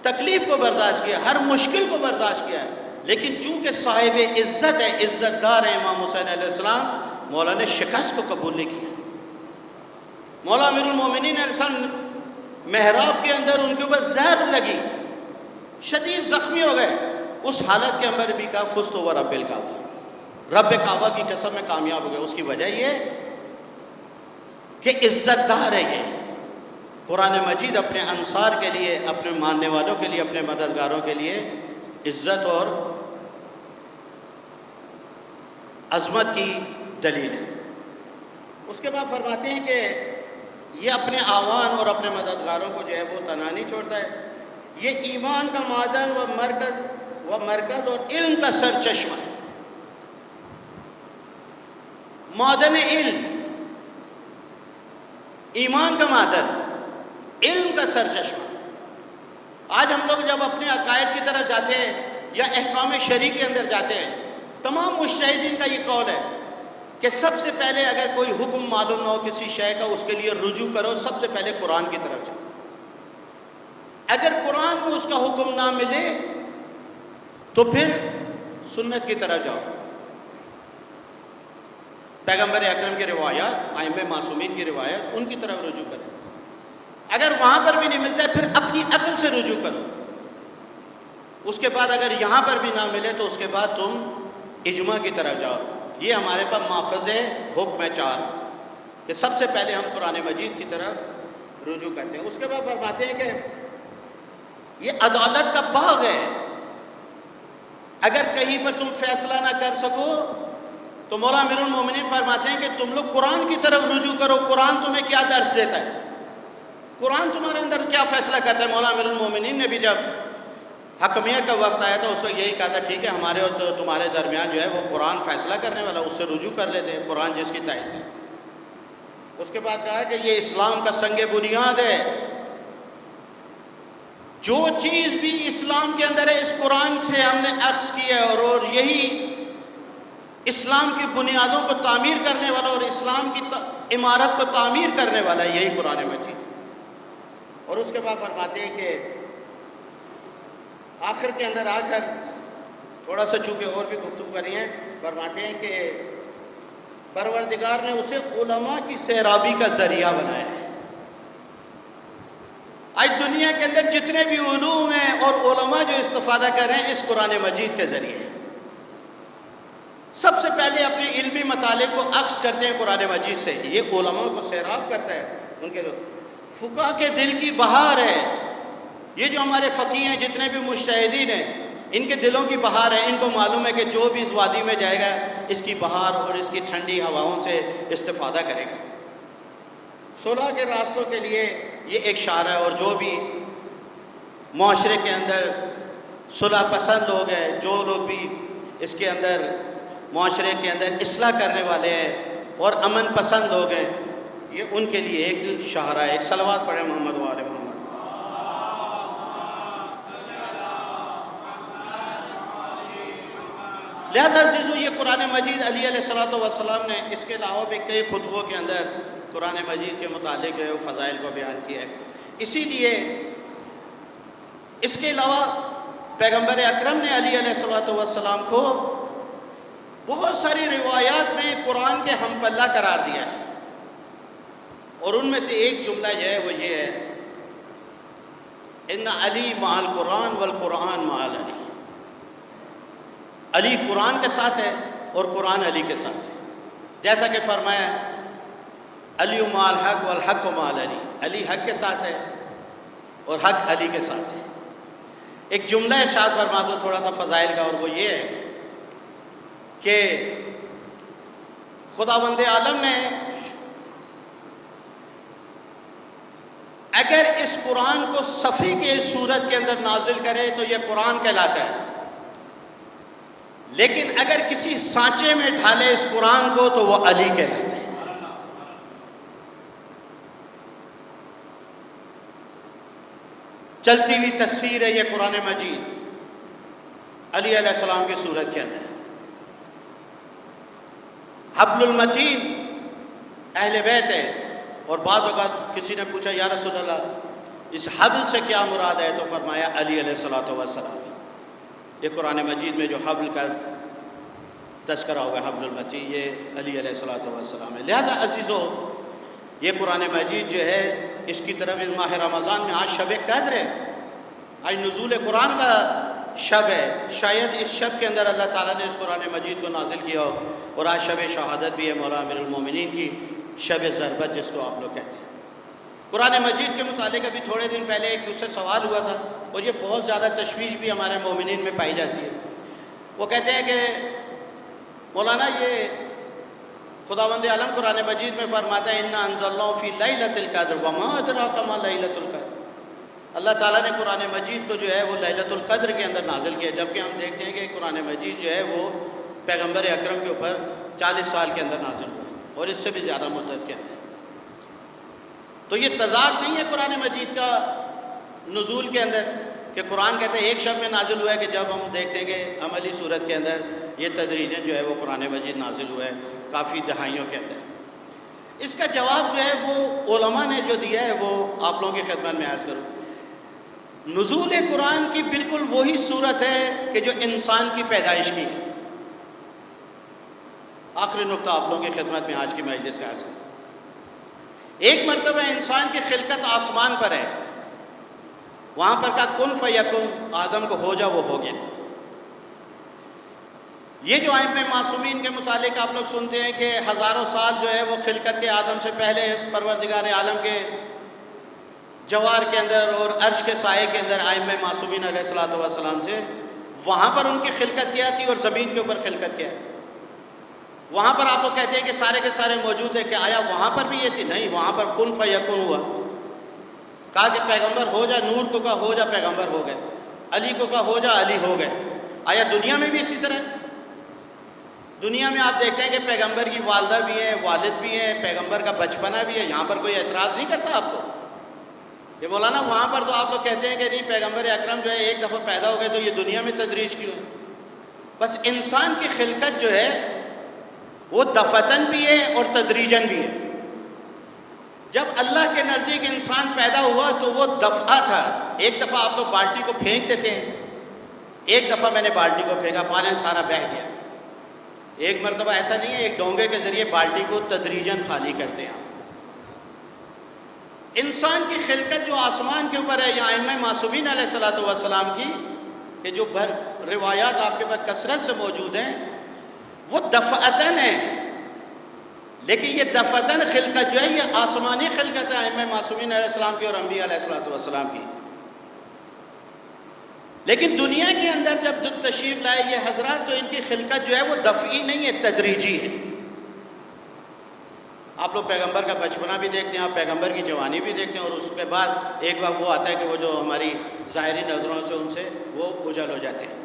تکلیف کو برداشت کیا، ہر مشکل کو برداشت کیا، لیکن چونکہ صاحب عزت ہے، عزت دار ہے امام حسین علیہ السلام، مولا نے شکست کو قبول نہیں کیا۔ مولا امیر المومنین علیہ السلام محراب کے اندر ان کے اوپر زہر لگی، شدید زخمی ہو گئے، اس حالت کے اندر بھی کہا فزت و رب الکعبہ، رب کعبہ کی قسم میں کامیاب ہو گئے۔ اس کی وجہ یہ کہ عزت دار ہے یہ قرآن مجید اپنے انصار کے لیے، اپنے ماننے والوں کے لیے، اپنے مددگاروں کے لیے عزت اور عظمت کی دلیل ہے۔ اس کے بعد فرماتے ہیں کہ یہ اپنے آوان اور اپنے مددگاروں کو جو ہے وہ تنہا نہیں چھوڑتا ہے، یہ ایمان کا معدن و مرکز اور علم کا سرچشمہ ہے۔ معدن علم، ایمان کا معدن، علم کا سرچشمہ۔ آج ہم لوگ جب اپنے عقائد کی طرف جاتے ہیں یا احکام شرعی کے اندر جاتے ہیں، تمام مجتہدین کا یہ قول ہے کہ سب سے پہلے اگر کوئی حکم معلوم نہ ہو کسی شے کا، اس کے لیے رجوع کرو، سب سے پہلے قرآن کی طرف جاؤ۔ اگر قرآن کو اس کا حکم نہ ملے تو پھر سنت کی طرف جاؤ، پیغمبر اکرم کی روایات، ائمہ معصومین کی روایات، ان کی طرف رجوع کریں۔ اگر وہاں پر بھی نہیں ملتا ہے پھر اپنی عقل سے رجوع کرو۔ اس کے بعد اگر یہاں پر بھی نہ ملے تو اس کے بعد تم اجماع کی طرف جاؤ۔ یہ ہمارے پاس ماخذ حکم 4 کہ سب سے پہلے ہم قرآن مجید کی طرف رجوع کرتے ہیں۔ اس کے بعد فرماتے ہیں کہ یہ عدالت کا باغ ہے، اگر کہیں پر تم فیصلہ نہ کر سکو تو مولا امیر المومنین فرماتے ہیں کہ تم لوگ قرآن کی طرف رجوع کرو۔ قرآن تمہیں کیا درس دیتا ہے، قرآن تمہارے اندر کیا فیصلہ کرتا ہے۔ مولا امیر المومنین نے بھی جب حکمیت کا وقت آیا تھا اس وقت یہی کہا تھا، ٹھیک ہے ہمارے اور تمہارے درمیان جو ہے وہ قرآن فیصلہ کرنے والا، اس سے رجوع کر لیتے ہیں، قرآن جس کی تائید ہے۔ اس کے بعد کہا کہ یہ اسلام کا سنگ بنیاد ہے، جو چیز بھی اسلام کے اندر ہے اس قرآن سے ہم نے اخذ کی ہے، اور یہی اسلام کی بنیادوں کو تعمیر کرنے والا اور اسلام کی عمارت کو تعمیر کرنے والا ہے، یہی قرآن مجید۔ اور اس کے بعد فرماتے ہیں کہ آخر کے اندر آ کر تھوڑا سا چونکہ اور بھی گفتگو کری ہیں، فرماتے ہیں کہ پروردگار نے اسے علماء کی سیرابی کا ذریعہ بنایا ہے۔ آج دنیا کے اندر جتنے بھی علوم ہیں اور علماء جو استفادہ کر رہے ہیں اس قرآن مجید کے ذریعے، سب سے پہلے اپنے علمی مطالب کو اخذ کرتے ہیں قرآن مجید سے۔ یہ علماء کو سیراب کرتا ہے، ان کے فقہ کے دل کی بہار ہے۔ یہ جو ہمارے فقیہ ہیں، جتنے بھی مجتہدین ہیں، ان کے دلوں کی بہار ہے۔ ان کو معلوم ہے کہ جو بھی اس وادی میں جائے گا اس کی بہار اور اس کی ٹھنڈی ہواؤں سے استفادہ کرے گا۔ صلح کے راستوں کے لیے یہ ایک اشارہ ہے، اور جو بھی معاشرے کے اندر صلح پسند لوگ ہیں، جو لوگ بھی اس کے اندر معاشرے کے اندر اصلاح کرنے والے ہیں اور امن پسند لوگ ہیں، یہ ان کے لیے ایک شاہراہ ہے۔ ایک صلوات پڑھیں محمد و آل محمد۔ لہذا عزیزو، یہ قرآن مجید علی علیہ السلام نے اس کے علاوہ بھی کئی خطبوں کے اندر قرآن مجید کے متعلق جو ہے وہ فضائل کو بیان کیا ہے۔ اسی لیے اس کے علاوہ پیغمبر اکرم نے علی علیہ السلام کو بہت ساری روایات میں قرآن کے ہم پلہ قرار دیا ہے، اور ان میں سے ایک جملہ جو ہے وہ یہ ہے، ان علی مع القرآن والقرآن مع علی۔ علی قرآن کے ساتھ ہے اور قرآن علی کے ساتھ ہے، جیسا کہ فرمایا علی مع الحق والحق مع علی، علی حق کے ساتھ ہے اور حق علی کے ساتھ ہے۔ ایک جملہ ارشاد فرما دو تھوڑا سا فضائل کا، اور وہ یہ ہے کہ خداوند عالم نے اگر اس قرآن کو صفحے کے صورت کے اندر نازل کرے تو یہ قرآن کہلاتا ہے، لیکن اگر کسی سانچے میں ڈھالے اس قرآن کو تو وہ علی کہلاتا ہے۔ چلتی ہوئی تصویر ہے یہ قرآن مجید علی علیہ السلام کی صورت کے اندر۔ حبل المتین اہل بیت ہے، اور بعض اوقات کسی نے پوچھا یا رسول اللہ اس حبل سے کیا مراد ہے، تو فرمایا علی علیہ السلام۔ یہ قرآن مجید میں جو حبل کا تذکرہ ہوا ہے، حبل المتین، یہ علی علیہ السلام ہے۔ لہذا عزیزو، یہ قرآن مجید جو ہے اس کی طرف اس ماہ رمضان میں آج شب قدر ہے، آج نزول قرآن کا شب ہے، شاید اس شب کے اندر اللہ تعالیٰ نے اس قرآن مجید کو نازل کیا ہو، اور آج شب شہادت بھی ہے مولا امیر المومنین کی، شب ضربت جس کو آپ لوگ کہتے ہیں۔ قرآن مجید کے متعلق ابھی تھوڑے دن پہلے ایک دوسرے سوال ہوا تھا، اور یہ بہت زیادہ تشویش بھی ہمارے مومنین میں پائی جاتی ہے۔ وہ کہتے ہیں کہ مولانا یہ خداوند عالم قرآن مجید میں فرماتا ہے انا انزلناہ فی لیلۃ القدر وما ادراک ما لیلۃ القدر۔ اللہ تعالیٰ نے قرآن مجید کو جو ہے وہ لیلۃ القدر کے اندر نازل کیا، جبکہ ہم دیکھتے ہیں کہ قرآن مجید جو ہے وہ پیغمبر اکرم کے اوپر 40 سال کے اندر نازل ہوا اور اس سے بھی زیادہ مدت کے اندر۔ تو یہ تضاد نہیں ہے قرآن مجید کا نزول کے اندر کہ قرآن کہتے ہیں ایک شب میں نازل ہوا ہے، کہ جب ہم دیکھتے ہیں کہ عملی صورت کے اندر یہ تدریجاً جو ہے وہ قرآن مجید نازل ہوا ہے کافی دہائیوں کے اندر۔ اس کا جواب جو ہے وہ علماء نے جو دیا ہے وہ آپ لوگوں کی خدمت میں عرض کروں۔ نزول قرآن کی بالکل وہی صورت ہے کہ جو انسان کی پیدائش کی ہے۔ آخری نقطہ آپ لوگوں کی خدمت میں آج کی مجلس کا عرض کروں۔ ایک مرتبہ انسان کی خلقت آسمان پر ہے، وہاں پر کہا کن فیکن، آدم کو ہو جا، وہ ہو گیا۔ یہ جو ائمہ معصومین کے متعلق آپ لوگ سنتے ہیں کہ ہزاروں سال جو ہے وہ خلقت کے آدم سے پہلے پروردگار عالم کے جوار کے اندر اور عرش کے سائے کے اندر ائمہ معصومین علیہ الصلوۃ والسلام تھے، وہاں پر ان کی خلقت کیا تھی اور زمین کے اوپر خلقت کیا ہے؟ وہاں پر آپ لوگ کہتے ہیں کہ سارے کے سارے موجود ہیں، کہ آیا وہاں پر بھی یہ تھی؟ نہیں، وہاں پر کن فیکن ہوا، کہا کہ پیغمبر ہو جا، نور کو کہا ہو جا، پیغمبر ہو گئے، علی کو کہا ہو جا، علی ہو گئے۔ آیا دنیا میں بھی اسی طرح؟ دنیا میں آپ دیکھتے ہیں کہ پیغمبر کی والدہ بھی ہیں، والد بھی ہیں، پیغمبر کا بچپنا بھی ہے، یہاں پر کوئی اعتراض نہیں کرتا آپ کو کہ مولانا وہاں پر تو آپ لوگ کہتے ہیں کہ نہیں، پیغمبر اکرم جو ہے ایک دفعہ پیدا ہو گئے تو یہ دنیا میں تدریج کیوں ہے؟ بس انسان کی خلقت جو ہے وہ دفتن بھی ہے اور تدریجن بھی ہے۔ جب اللہ کے نزدیک انسان پیدا ہوا تو وہ دفعہ تھا، ایک دفعہ آپ لوگ بالٹی کو پھینک دیتے ہیں، ایک دفعہ میں نے بالٹی کو پھینکا، پانی سارا بہہ گیا۔ ایک مرتبہ ایسا نہیں ہے، ایک ڈونگے کے ذریعے بالٹی کو تدریجن خالی کرتے ہیں۔ انسان کی خلقت جو آسمان کے اوپر ہے، یا ائمہ معصومین علیہ الصلوۃ والسلام کی کہ جو روایات آپ کے پاس کثرت سے موجود ہیں، وہ دفعتاً ہے، لیکن یہ دفعتاً خلقت جو ہے یہ آسمانی خلقت ہے ائمہ معصومین علیہ السلام کی اور انبیاء علیہ الصلوۃ والسلام کی۔ لیکن دنیا کے اندر جب تشریف لائے یہ حضرات تو ان کی خلقت جو ہے وہ دفعی نہیں ہے، تدریجی ہے۔ آپ لوگ پیغمبر کا بچپنا بھی دیکھتے ہیں، آپ پیغمبر کی جوانی بھی دیکھتے ہیں، اور اس کے بعد ایک وقت وہ آتا ہے کہ وہ جو ہماری ظاہری نظروں سے ان سے وہ اجل ہو جاتے ہیں۔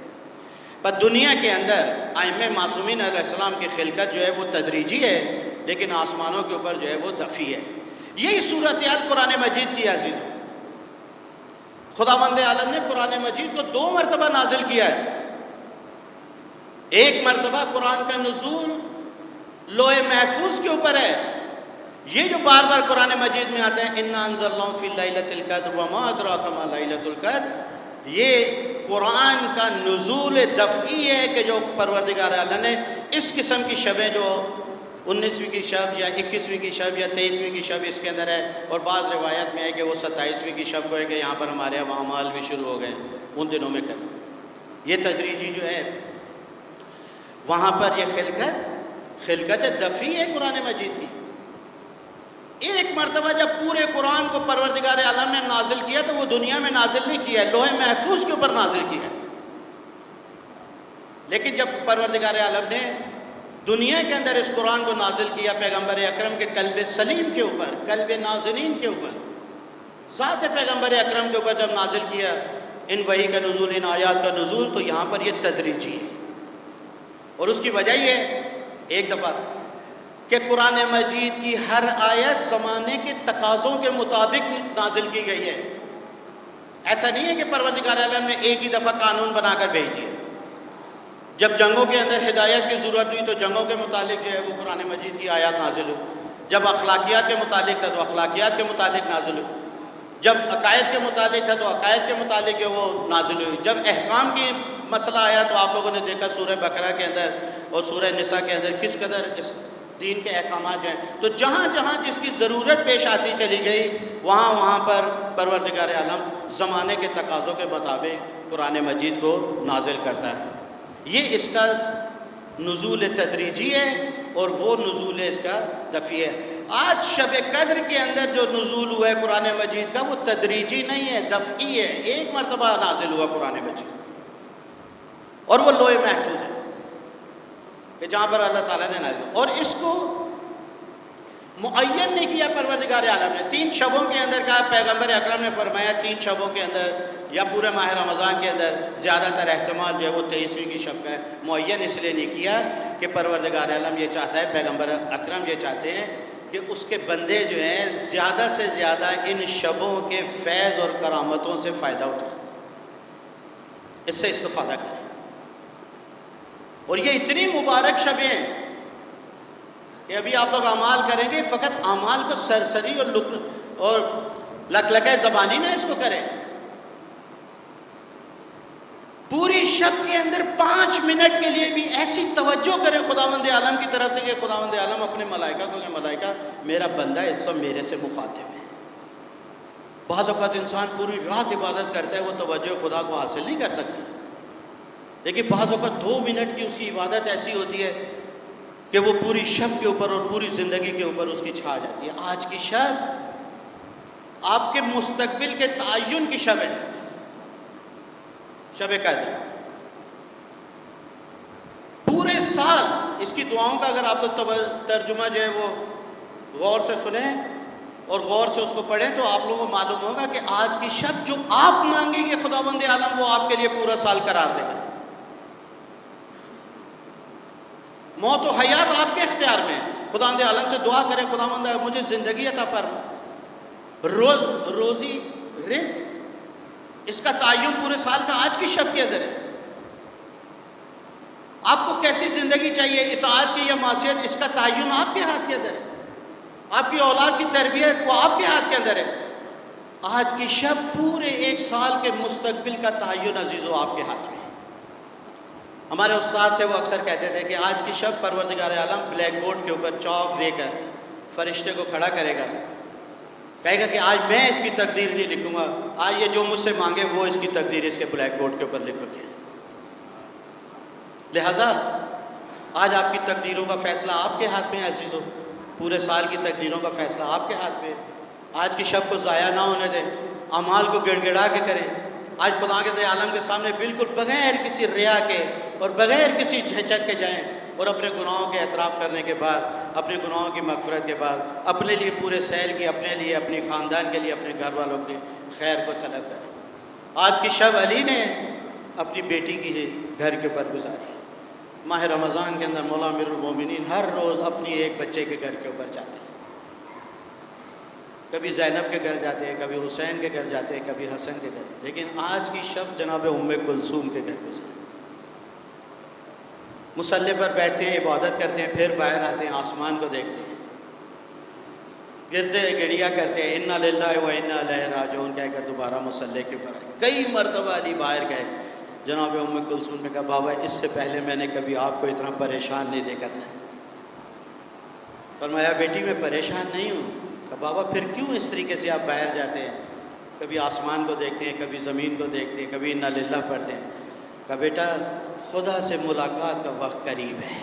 پر دنیا کے اندر ائمہ معصومین علیہ السلام کی خلقت جو ہے وہ تدریجی ہے، لیکن آسمانوں کے اوپر جو ہے وہ دفعی ہے۔ یہی صورتحال قرآن مجید کی عزیزوں، خداوند عالم نے قرآن مجید کو 2 مرتبہ نازل کیا ہے۔ ایک مرتبہ قرآن کا نزول لوح محفوظ کے اوپر ہے، یہ جو بار بار قرآن مجید میں آتا ہے انا انزلناہ فی لیلۃ القدر وما ادراک ما لیلۃ القدر، یہ قرآن کا نزول دفعی ہے کہ جو پروردگار عالم نے اس قسم کی شبیں جو 19ویں کی شب یا 21ویں کی شب یا 23ویں کی شب اس کے اندر ہے، اور بعض روایت میں ہے کہ وہ 27ویں کی شب کو ہے کہ یہاں پر ہمارے اب اعمال بھی شروع ہو گئے ان دنوں میں کر۔ یہ تدریجی جو ہے وہاں پر یہ خلقت دفعی ہے قرآن مجید کی۔ ایک مرتبہ جب پورے قرآن کو پروردگار عالم نے نازل کیا تو وہ دنیا میں نازل نہیں کیا ہے، لوح محفوظ کے اوپر نازل کیا ہے۔ لیکن جب پروردگار عالم نے دنیا کے اندر اس قرآن کو نازل کیا پیغمبر اکرم کے قلب سلیم کے اوپر، قلب ناظرین کے اوپر، ذات پیغمبر اکرم کے اوپر جب نازل کیا ان وحی کا نزول، ان آیات کا نزول، تو یہاں پر یہ تدریجی ہے۔ اور اس کی وجہ یہ ہے ایک دفعہ کہ قرآن مجید کی ہر آیت زمانے کے تقاضوں کے مطابق نازل کی گئی ہے۔ ایسا نہیں ہے کہ پروردگار عالم نے ایک ہی دفعہ قانون بنا کر بھیج دیا۔ جب جنگوں کے اندر ہدایت کی ضرورت ہوئی تو جنگوں کے متعلق جو ہے وہ قرآن مجید کی آیات نازل ہوئی، جب اخلاقیات کے متعلق تھا تو اخلاقیات کے متعلق نازل ہوئی، جب عقائد کے متعلق تھا تو عقائد کے متعلق وہ نازل ہوئی، جب احکام کی مسئلہ آیا تو آپ لوگوں نے دیکھا سورہ بقرہ کے اندر اور سورہ نساء کے اندر کس قدر اس دین کے احکامات ہیں۔ تو جہاں جہاں جس کی ضرورت پیش آتی چلی گئی وہاں وہاں پر پروردگار عالم زمانے کے تقاضوں کے مطابق قرآن مجید کو نازل کرتا ہے۔ یہ اس کا نزول تدریجی ہے اور وہ نزول اس کا دفعی ہے۔ آج شب قدر کے اندر جو نزول ہوا ہے قرآن مجید کا وہ تدریجی نہیں ہے، دفعی ہے۔ ایک مرتبہ نازل ہوا قرآن مجید اور وہ لوح محفوظ ہے کہ جہاں پر اللہ تعالیٰ نے نازل، اور اس کو معین نہیں کیا پروردگار عالم نے. 3 شبوں کے اندر کا پیغمبر اکرم نے فرمایا 3 شبوں کے اندر یا پورے ماہ رمضان کے اندر زیادہ تر احتمال جو ہے وہ 23ویں کی شب کا ہے. معین اس لیے نہیں کیا کہ پروردگار عالم یہ چاہتا ہے، پیغمبر اکرم یہ چاہتے ہیں کہ اس کے بندے جو ہیں زیادہ سے زیادہ ان شبوں کے فیض اور کرامتوں سے فائدہ اٹھائیں، اس سے استفادہ کریں. اور یہ اتنی مبارک شبیں ہیں کہ ابھی آپ لوگ اعمال کریں گے، فقط اعمال کو سرسری اور لکلکہ زبانی نہ اس کو کریں. پوری شب کے اندر 5 منٹ کے لیے بھی ایسی توجہ کریں خداوند عالم کی طرف سے کہ خداوند عالم اپنے ملائکہ کو کہ ملائکہ میرا بندہ اس وقت میرے سے مخاطب ہے. بعض اوقات انسان پوری رات عبادت کرتا ہے، وہ توجہ خدا کو حاصل نہیں کر سکتا، لیکن بعض اوقات 2 منٹ کی اس کی عبادت ایسی ہوتی ہے کہ وہ پوری شب کے اوپر اور پوری زندگی کے اوپر اس کی چھا جاتی ہے. آج کی شب آپ کے مستقبل کے تعین کی شب ہے، شب قدر. پورے سال اس کی دعاؤں کا اگر آپ لوگ ترجمہ جو ہے وہ غور سے سنیں اور غور سے اس کو پڑھیں تو آپ لوگوں کو معلوم ہوگا کہ آج کی شب جو آپ مانگیں گے خداوند عالم وہ آپ کے لیے پورا سال قرار دے گا. موت و حیات آپ کے اختیار میں ہے. خداوند عالم سے دعا کریں خداوند مجھے زندگی عطا فرما، روزی رزق اس کا تعین پورے سال کا آج کی شب کے اندر ہے. آپ کو کیسی زندگی چاہیے، اطاعت کی یا معصیت، اس کا تعین آپ کے ہاتھ کے اندر ہے. آپ کی اولاد کی تربیت وہ آپ کے ہاتھ کے اندر ہے. آج کی شب پورے 1 سال کے مستقبل کا تعین عزیزو آپ کے ہاتھ میں ہے. ہمارے استاد تھے وہ اکثر کہتے تھے کہ آج کی شب پروردگار عالم بلیک بورڈ کے اوپر چاک دے کر فرشتے کو کھڑا کرے گا، کہے گا کہ آج میں اس کی تقدیر نہیں لکھوں گا، آج یہ جو مجھ سے مانگے وہ اس کی تقدیر اس کے بلیک بورڈ کے اوپر لکھو گے. لہٰذا آج آپ کی تقدیروں کا فیصلہ آپ کے ہاتھ میں ہے عزیزو. پورے سال کی تقدیروں کا فیصلہ آپ کے ہاتھ میں ہے. آج کی شب کو ضائع نہ ہونے دیں، اعمال کو گڑ گڑا کے کریں. آج خدا کے عالم کے سامنے بالکل بغیر کسی ریا کے اور بغیر کسی جھجک کے جائیں اور اپنے گناہوں کے اعتراف کرنے کے بعد، اپنے گناہوں کی مغفرت کے بعد اپنے لیے پورے سیل کی، اپنے لیے، اپنے خاندان کے لیے، اپنے گھر والوں کے خیر کو طلب کریں. آج کی شب علی نے اپنی بیٹی کی گھر کے اوپر گزاری. ماہ رمضان کے اندر مولا امیر المومنین ہر روز اپنی ایک بچے کے گھر کے اوپر جاتے ہیں. کبھی زینب کے گھر جاتے ہیں، کبھی حسین کے گھر جاتے ہیں، کبھی حسن کے گھر. لیکن آج کی شب جناب ام کلثوم کے گھر گزاری. مصلی پر بیٹھتے ہیں، عبادت کرتے ہیں، پھر باہر آتے ہیں، آسمان کو دیکھتے ہیں، گرتے گڑیا کرتے ہیں انا للہ و انا الیہ راجعون کہہ کر دوبارہ مصلی کے اوپر آئے. کئی مرتبہ علی باہر گئے. جناب ام کلثوم نے کہا بابا اس سے پہلے میں نے کبھی آپ کو اتنا پریشان نہیں دیکھا تھا. فرمایا بیٹی میں پریشان نہیں ہوں. کہا بابا پھر کیوں اس طریقے سے آپ باہر جاتے ہیں، کبھی آسمان کو دیکھتے ہیں، کبھی زمین کو دیکھتے ہیں، کبھی انا للہ پڑھتے ہیں. کہا بیٹا خدا سے ملاقات کا وقت قریب ہے.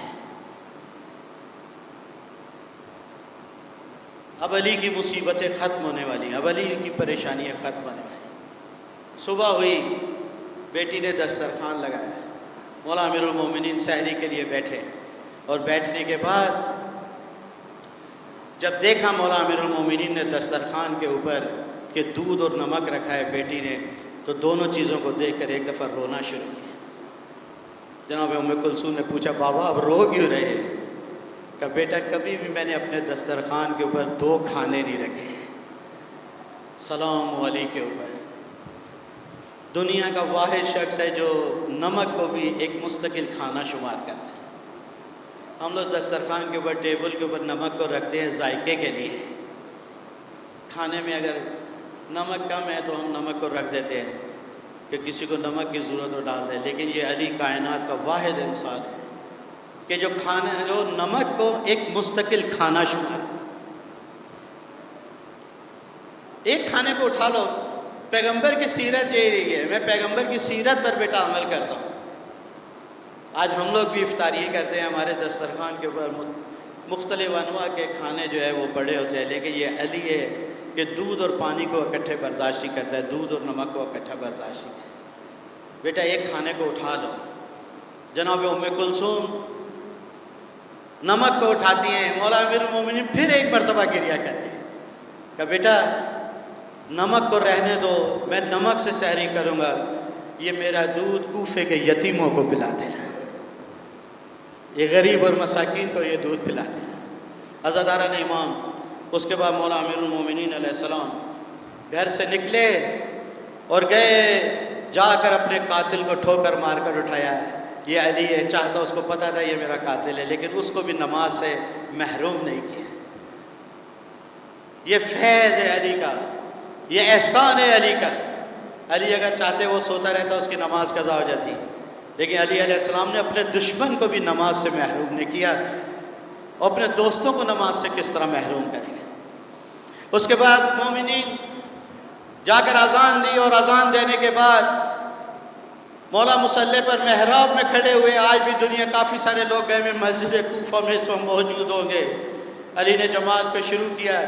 اب علی کی مصیبتیں ختم ہونے والی ہیں، اب علی کی پریشانیاں ختم ہونے والی ہیں. صبح ہوئی، بیٹی نے دسترخوان لگایا، مولا امیر المومنین سحری کے لیے بیٹھے، اور بیٹھنے کے بعد جب دیکھا مولا امیر المومنین نے دسترخوان کے اوپر کہ دودھ اور نمک رکھا ہے بیٹی نے، تو دونوں چیزوں کو دیکھ کر ایک دفعہ رونا شروع کیا. جناب ام کلثوم نے پوچھا بابا اب رو کیوں رہے ہیں؟ کہ بیٹا کبھی بھی میں نے اپنے دسترخوان کے اوپر 2 کھانے نہیں رکھے. سلام علی کے اوپر دنیا کا واحد شخص ہے جو نمک کو بھی ایک مستقل کھانا شمار کرتا ہے. ہم لوگ دسترخوان کے اوپر، ٹیبل کے اوپر نمک کو رکھتے ہیں ذائقے کے لیے. کھانے میں اگر نمک کم ہے تو ہم نمک کو رکھ دیتے ہیں کہ کسی کو نمک کی ضرورت ہو ڈال دیں. لیکن یہ علی کائنات کا واحد انسان ہے کہ جو نمک کو ایک مستقل کھانا شمار کرتا. ایک کھانے کو اٹھا لو. پیغمبر کی سیرت یہی رہی ہے. میں پیغمبر کی سیرت پر بیٹا عمل کرتا ہوں. آج ہم لوگ بھی افطاریاں کرتے ہیں، ہمارے دسترخوان کے اوپر مختلف انواع کے کھانے جو ہے وہ پڑے ہوتے ہیں. لیکن یہ علی ہے کہ دودھ اور پانی کو اکٹھے برداشت نہیں کرتا ہے، دودھ اور نمک کو اکٹھا برداشت نہیں کرتا. بیٹا ایک کھانے کو اٹھا لو. جناب ام کلثوم نمک کو اٹھاتی ہیں، مولا امیر المومنین پھر ایک مرتبہ گریہ کرتے ہیں کہ بیٹا نمک کو رہنے دو، میں نمک سے سحری کروں گا، یہ میرا دودھ کوفے کے یتیموں کو پلا دینا، یہ غریب اور مساکین کو یہ دودھ پلا دینا۔ عزاداران امام، اس کے بعد مولا امیر المومنین علیہ السلام گھر سے نکلے اور گئے، جا کر اپنے قاتل کو ٹھوکر مار کر اٹھایا۔ یہ علی ہے، چاہتا اس کو پتا تھا یہ میرا قاتل ہے، لیکن اس کو بھی نماز سے محروم نہیں کیا۔ یہ فیض ہے علی کا، یہ احسان ہے علی کا۔ علی اگر چاہتے وہ سوتا رہتا، اس کی نماز قضا ہو جاتی، لیکن علی علیہ السلام نے اپنے دشمن کو بھی نماز سے محروم نہیں کیا، اور اپنے دوستوں کو نماز سے کس طرح محروم کریں گے۔ اس کے بعد مومنین جا کر اذان دی، اور اذان دینے کے بعد مولا مصلی پر محراب میں کھڑے ہوئے۔ آج بھی دنیا کافی سارے لوگ گئے میں مسجد کوفہ میں اس وقت موجود ہوں گے۔ علی نے جماعت کو شروع کیا،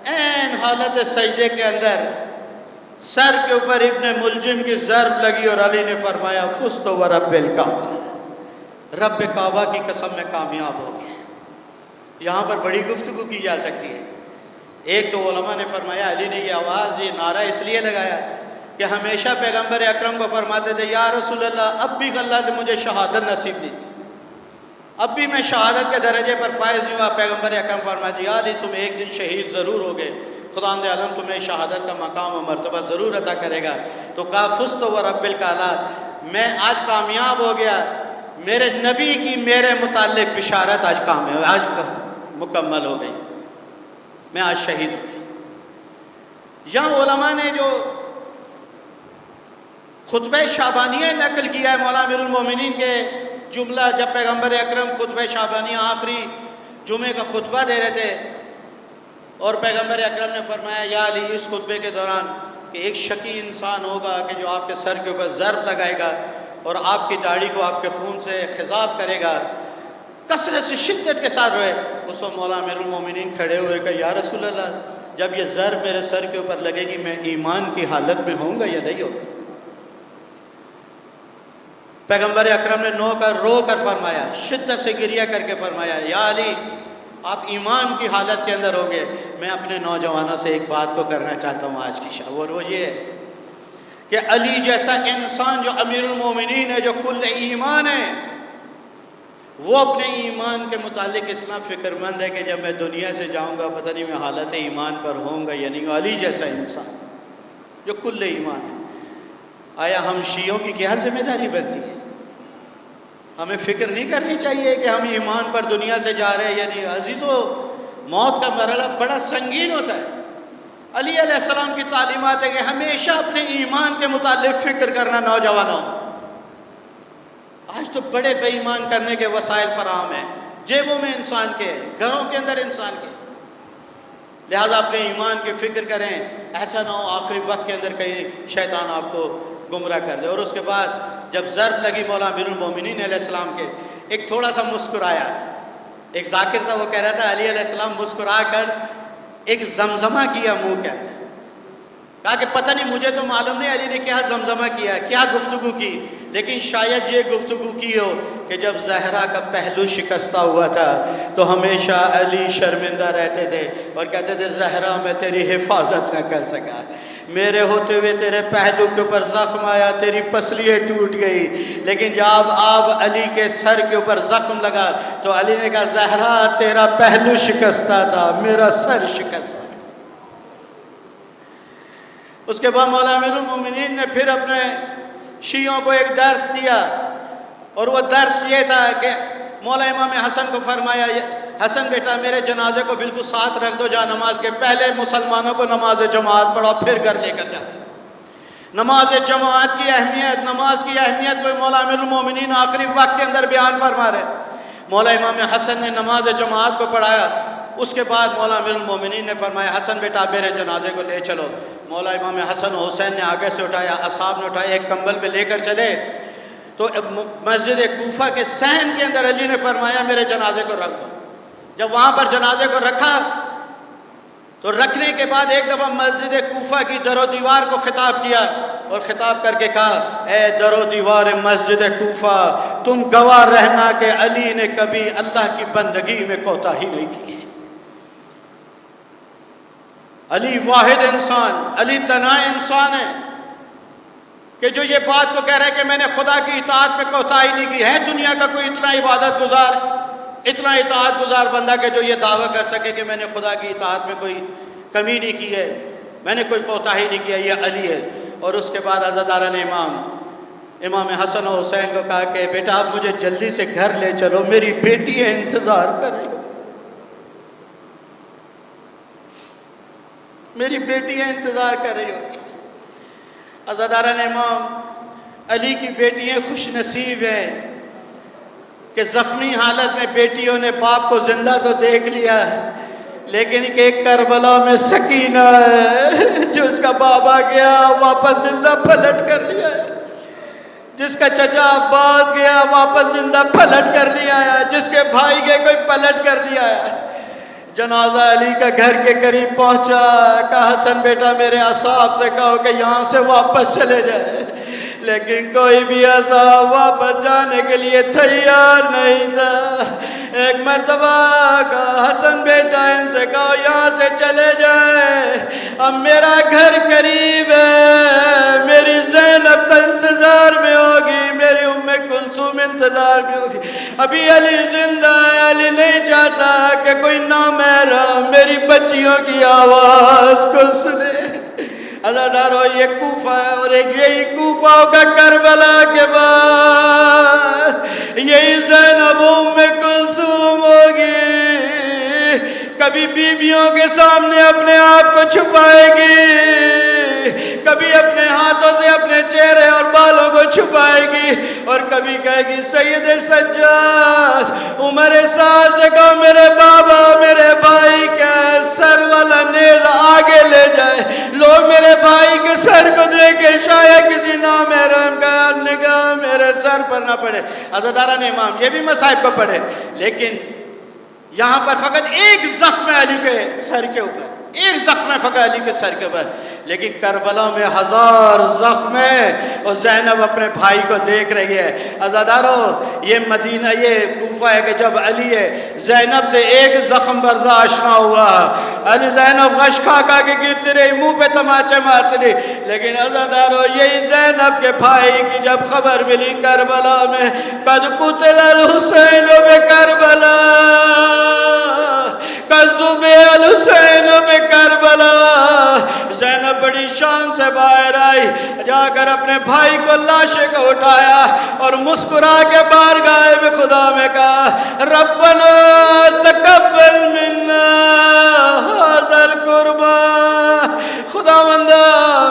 عین حالت سجدے کے اندر سر کے اوپر ابن ملجم کی ضرب لگی، اور علی نے فرمایا فزت ورب الکعبہ، رب کعبہ کی قسم میں کامیاب ہو گیا۔ یہاں پر بڑی گفتگو کی جا سکتی ہے۔ ایک تو علماء نے فرمایا علی نے یہ آواز، یہ نعرہ اس لیے لگایا کہ ہمیشہ پیغمبر اکرم کو فرماتے تھے یا رسول اللہ اب بھی اللہ نے مجھے شہادت نصیب نہیں دی، اب بھی میں شہادت کے درجے پر فائز نہیں ہوا۔ پیغمبر اکرم فرماتے یا علی تم ایک دن شہید ضرور ہوگے، خداوند عالم تمہیں شہادت کا مقام و مرتبہ ضرور عطا کرے گا۔ تو کہا فزت ورب الکعبہ، میں آج کامیاب ہو گیا، میرے نبی کی میرے متعلق بشارت آج مکمل ہو گئی، میں آج شہید ہوں۔ یہاں علماء نے جو خطبہ شعبانیہ نقل کیا ہے مولا امیر المومنین کے جملہ، جب پیغمبر اکرم خطبہ شعبانیہ آخری جمعے کا خطبہ دے رہے تھے، اور پیغمبر اکرم نے فرمایا یا علی اس خطبے کے دوران کہ ایک شقی انسان ہوگا کہ جو آپ کے سر کے اوپر ضرب لگائے گا اور آپ کی داڑھی کو آپ کے خون سے خضاب کرے گا، کثرت سے شدت کے ساتھ روئے۔ اس وقت مولا امیر المومنین کھڑے ہوئے کہ یا رسول اللہ جب یہ ضرب میرے سر کے اوپر لگے گی میں ایمان کی حالت میں ہوں گا یا نہیں ہوگا؟ پیغمبر اکرم نے رو کر فرمایا، شدت سے گریہ کر کے فرمایا یا علی آپ ایمان کی حالت کے اندر ہوگے۔ میں اپنے نوجوانوں سے ایک بات کو کرنا چاہتا ہوں آج کی شب، اور وہ یہ ہے کہ علی جیسا انسان جو امیر المومنین ہے، جو کل ایمان ہے، وہ اپنے ایمان کے متعلق اتنا فکر مند ہے کہ جب میں دنیا سے جاؤں گا پتہ نہیں میں حالت ایمان پر ہوں گا یا نہیں۔ علی جیسا انسان جو کل ایمان ہے۔ آیا ہم شیعوں کی کیا ذمہ داری بنتی ہے؟ ہمیں فکر نہیں کرنی چاہیے کہ ہم ایمان پر دنیا سے جا رہے ہیں یا نہیں؟ عزیزو، موت کا مرحلہ بڑا سنگین ہوتا ہے۔ علی علیہ السلام کی تعلیمات ہے کہ ہمیشہ اپنے ایمان کے متعلق فکر کرنا نوجوانوں۔ آج تو بڑے بے ایمان کرنے کے وسائل فراہم ہیں، جیبوں میں انسان کے، گھروں کے اندر انسان کے، لہذا اپنے ایمان کی فکر کریں، ایسا نہ ہو آخری وقت کے اندر کہیں شیطان آپ کو گمراہ کر دے۔ اور اس کے بعد جب ضرب لگی مولا امیر المومنین علیہ السلام کے، ایک تھوڑا سا مسکرایا، ایک ذاکر تھا وہ کہہ رہا تھا علی علیہ السلام مسکرا کر ایک زمزمہ کیا منہ کے اندر، کہا کہ پتہ نہیں مجھے تو معلوم نہیں علی نے کیا زمزمہ کیا، کیا گفتگو کی، لیکن شاید یہ گفتگو کی ہو کہ جب زہرا کا پہلو شکستہ ہوا تھا تو ہمیشہ علی شرمندہ رہتے تھے اور کہتے تھے زہرا میں تیری حفاظت نہ کر سکا، میرے ہوتے ہوئے تیرے پہلو کے اوپر زخم آیا، تیری پسلیاں ٹوٹ گئی، لیکن جب آپ علی کے سر کے اوپر زخم لگا تو علی نے کہا زہرا تیرا پہلو شکستہ تھا، میرا سر شکستہ تھا۔ اس کے بعد مولا امیر المومنین نے پھر اپنے شیعوں کو ایک درس دیا، اور وہ درس یہ تھا کہ مولا امام حسن کو فرمایا حسن بیٹا میرے جنازے کو بالکل ساتھ رکھ دو، جا نماز کے پہلے مسلمانوں کو نماز جماعت پڑھو پھر گھر لے کر جاتے۔ نماز جماعت کی اہمیت، نماز کی اہمیت کو مولا امیر المومنین آخری وقت کے اندر بیان فرما رہے۔ مولا امام حسن نے نماز جماعت کو پڑھایا، اس کے بعد مولا امیر المومنین نے فرمایا حسن بیٹا میرے جنازے کو لے چلو۔ مولا امام حسن و حسین نے آگے سے اٹھایا، اصحاب نے اٹھایا، ایک کمبل پہ لے کر چلے تو مسجد کوفہ کے صحن کے اندر علی نے فرمایا میرے جنازے کو رکھ دو۔ جب وہاں پر جنازے کو رکھا تو رکھنے کے بعد ایک دفعہ مسجد کوفہ کی در و دیوار کو خطاب کیا اور خطاب کر کے کہا اے در و دیوار مسجد کوفہ، تم گواہ رہنا کہ علی نے کبھی اللہ کی بندگی میں کوتاہی نہیں کی ہے۔ علی واحد انسان، علی تنہا انسان ہے کہ جو یہ بات کو کہہ رہا ہے کہ میں نے خدا کی اطاعت میں کوتاہی نہیں کی ہے۔ دنیا کا کوئی اتنا عبادت گزار، اتنا اطاعت گزار بندہ کہ جو یہ دعویٰ کر سکے کہ میں نے خدا کی اطاعت میں کوئی کمی نہیں کی ہے، میں نے کوئی کوتاہی نہیں کیا، یہ علی ہے۔ اور اس کے بعد عزاداران امام حسن و حسین کو کہا کہ بیٹا آپ مجھے جلدی سے گھر لے چلو، میری بیٹی انتظار کر رہی ہے، میری بیٹی انتظار کر رہی ہوگی۔ عزاداران امام، علی کی بیٹیاں خوش نصیب ہیں کہ زخمی حالت میں بیٹیوں نے باپ کو زندہ تو دیکھ لیا ہے، لیکن ایک کربلا میں سکینہ ہے جو اس کا باپ آ گیا واپس زندہ پلٹ کر لیا ہے، جس کا چچا عباس گیا واپس زندہ پلٹ کر لیا ہے، جس کے بھائی گئے کوئی پلٹ کر لیا ہے۔ جنازہ علی کا گھر کے قریب پہنچا، کہا حسن بیٹا میرے اصحاب سے کہو کہ یہاں سے واپس چلے جائے، لیکن کوئی بھی اصحاب واپس جانے کے لیے تیار نہیں تھا۔ ایک مرتبہ کہا حسن بیٹا ان سے کہو یہاں سے چلے جائیں، اب میرا گھر قریب ہے، میری زینب انتظار میں ہوگی، میری ام کلثوم انتظار میں ہوگی، ابھی علی زندہ ہے، علی نہیں چاہتا کہ کوئی نامحرم میری بچیوں کی آواز کو سنے۔ عزادارو یہ کوفہ ہے، اور ایک یہی کوفہ ہوگا کربلا کے بعد، یہی زینب ام کلثوم ہوگی، کبھی بیویوں کے سامنے اپنے آپ کو چھپائے گی، کبھی اپنے ہاتھوں سے اپنے چہرے اور بالوں کو چھپائے گی، اور کبھی کہے گی سید سجاد عمر سعد سے کہو میرے بابا میرے بھائی کا سر والا نیز آگے لے جائے، لوگ میرے بھائی کے سر کو دیکھے شاید کسی نامحرم کا نگاہ میرے سر پر نہ پڑے۔ عزاداران امام یہ بھی مصائب کو پڑھے، لیکن یہاں پر فقط ایک زخم ہے علی کے سر کے اوپر، ایک زخم ہے فقط علی کے سر کے اوپر، لیکن کربلا میں 1000 زخم ہے، اور زینب اپنے بھائی کو دیکھ رہی ہے۔ عزادارو یہ مدینہ یہ کوفہ ہے کہ جب علی ہے زینب سے ایک زخم برداشت نہ ہوا، علی زینب غش کھا کے گرتی رہی، منہ پہ تماچے مارتی رہی، لیکن عزادارو یہی زینب کے بھائی کی جب خبر ملی کربلا میں، قد قتل الحسین بکربلا، قد ذبح الحسین بکربلا، زینب بڑی شان سے باہر آئی، جا کر اپنے بھائی کو لاشے کو اٹھایا اور مسکرا کے بارگاہ میں خدا میں کہا ربنا تقبل منا ھذا القربان، خداوندا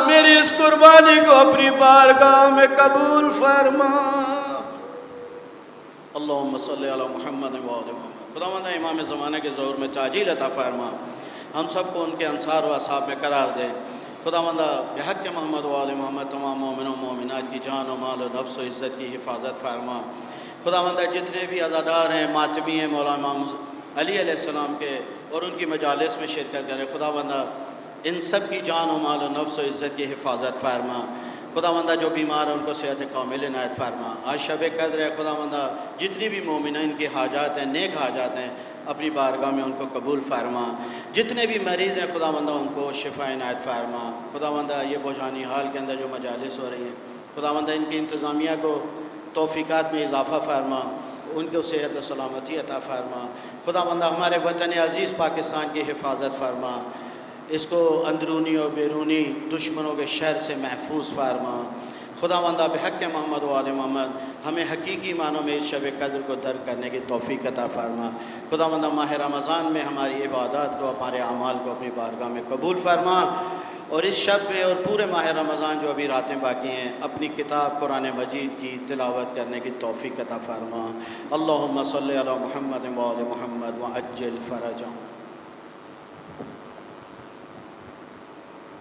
میری اس قربانی کو اپنی بارگاہ میں قبول فرما۔ اللہم صلی علی محمد و آل محمد۔ خداوند امام زمانے کے ظہور میں تعجیل عطا فرما، ہم سب کو ان کے انصار و اصحاب میں قرار دے۔ خداوند بحق محمد و آل محمد تمام مومنوں و مومنات کی جان و مال و نفس و عزت کی حفاظت فرما۔ خداوند جتنے بھی عزادار ہیں، ماتمی ہیں مولانا امام علی علیہ السلام کے اور ان کی مجالس میں شرکت کریں، خداوند ان سب کی جان و مال و نفس و عزت کی حفاظت فرما۔ خداوندہ جو بیمار ہیں ان کو صحت کامل عنایت فرما۔ آج شب قدر ہے، خداوندہ جتنی بھی مومنین کی حاجات ہیں، نیک حاجات ہیں، اپنی بارگاہ میں ان کو قبول فرما۔ جتنے بھی مریض ہیں خداوندہ ان کو شفا عنایت فرما۔ خداوندہ یہ بحرانی حال کے اندر جو مجالس ہو رہی ہیں، خداوندہ ان کی انتظامیہ کو توفیقات میں اضافہ فرما، ان کو صحت و سلامتی عطا فرما۔ خداوندہ ہمارے وطن عزیز پاکستان کی حفاظت فرما، اس کو اندرونی اور بیرونی دشمنوں کے شر سے محفوظ فرما۔ خداوندہ بحق محمد و آل محمد ہمیں حقیقی معنوں میں اس شب قدر کو درک کرنے کی توفیق عطا فرما۔ خداوندہ ماہ رمضان میں ہماری عبادات کو، ہمارے اعمال کو اپنی بارگاہ میں قبول فرما، اور اس شب میں اور پورے ماہ رمضان جو ابھی راتیں باقی ہیں اپنی کتاب قرآن مجید کی تلاوت کرنے کی توفیق عطا فرما۔ اللہم صلی علی محمد و آل محمد وعجل فرجہم۔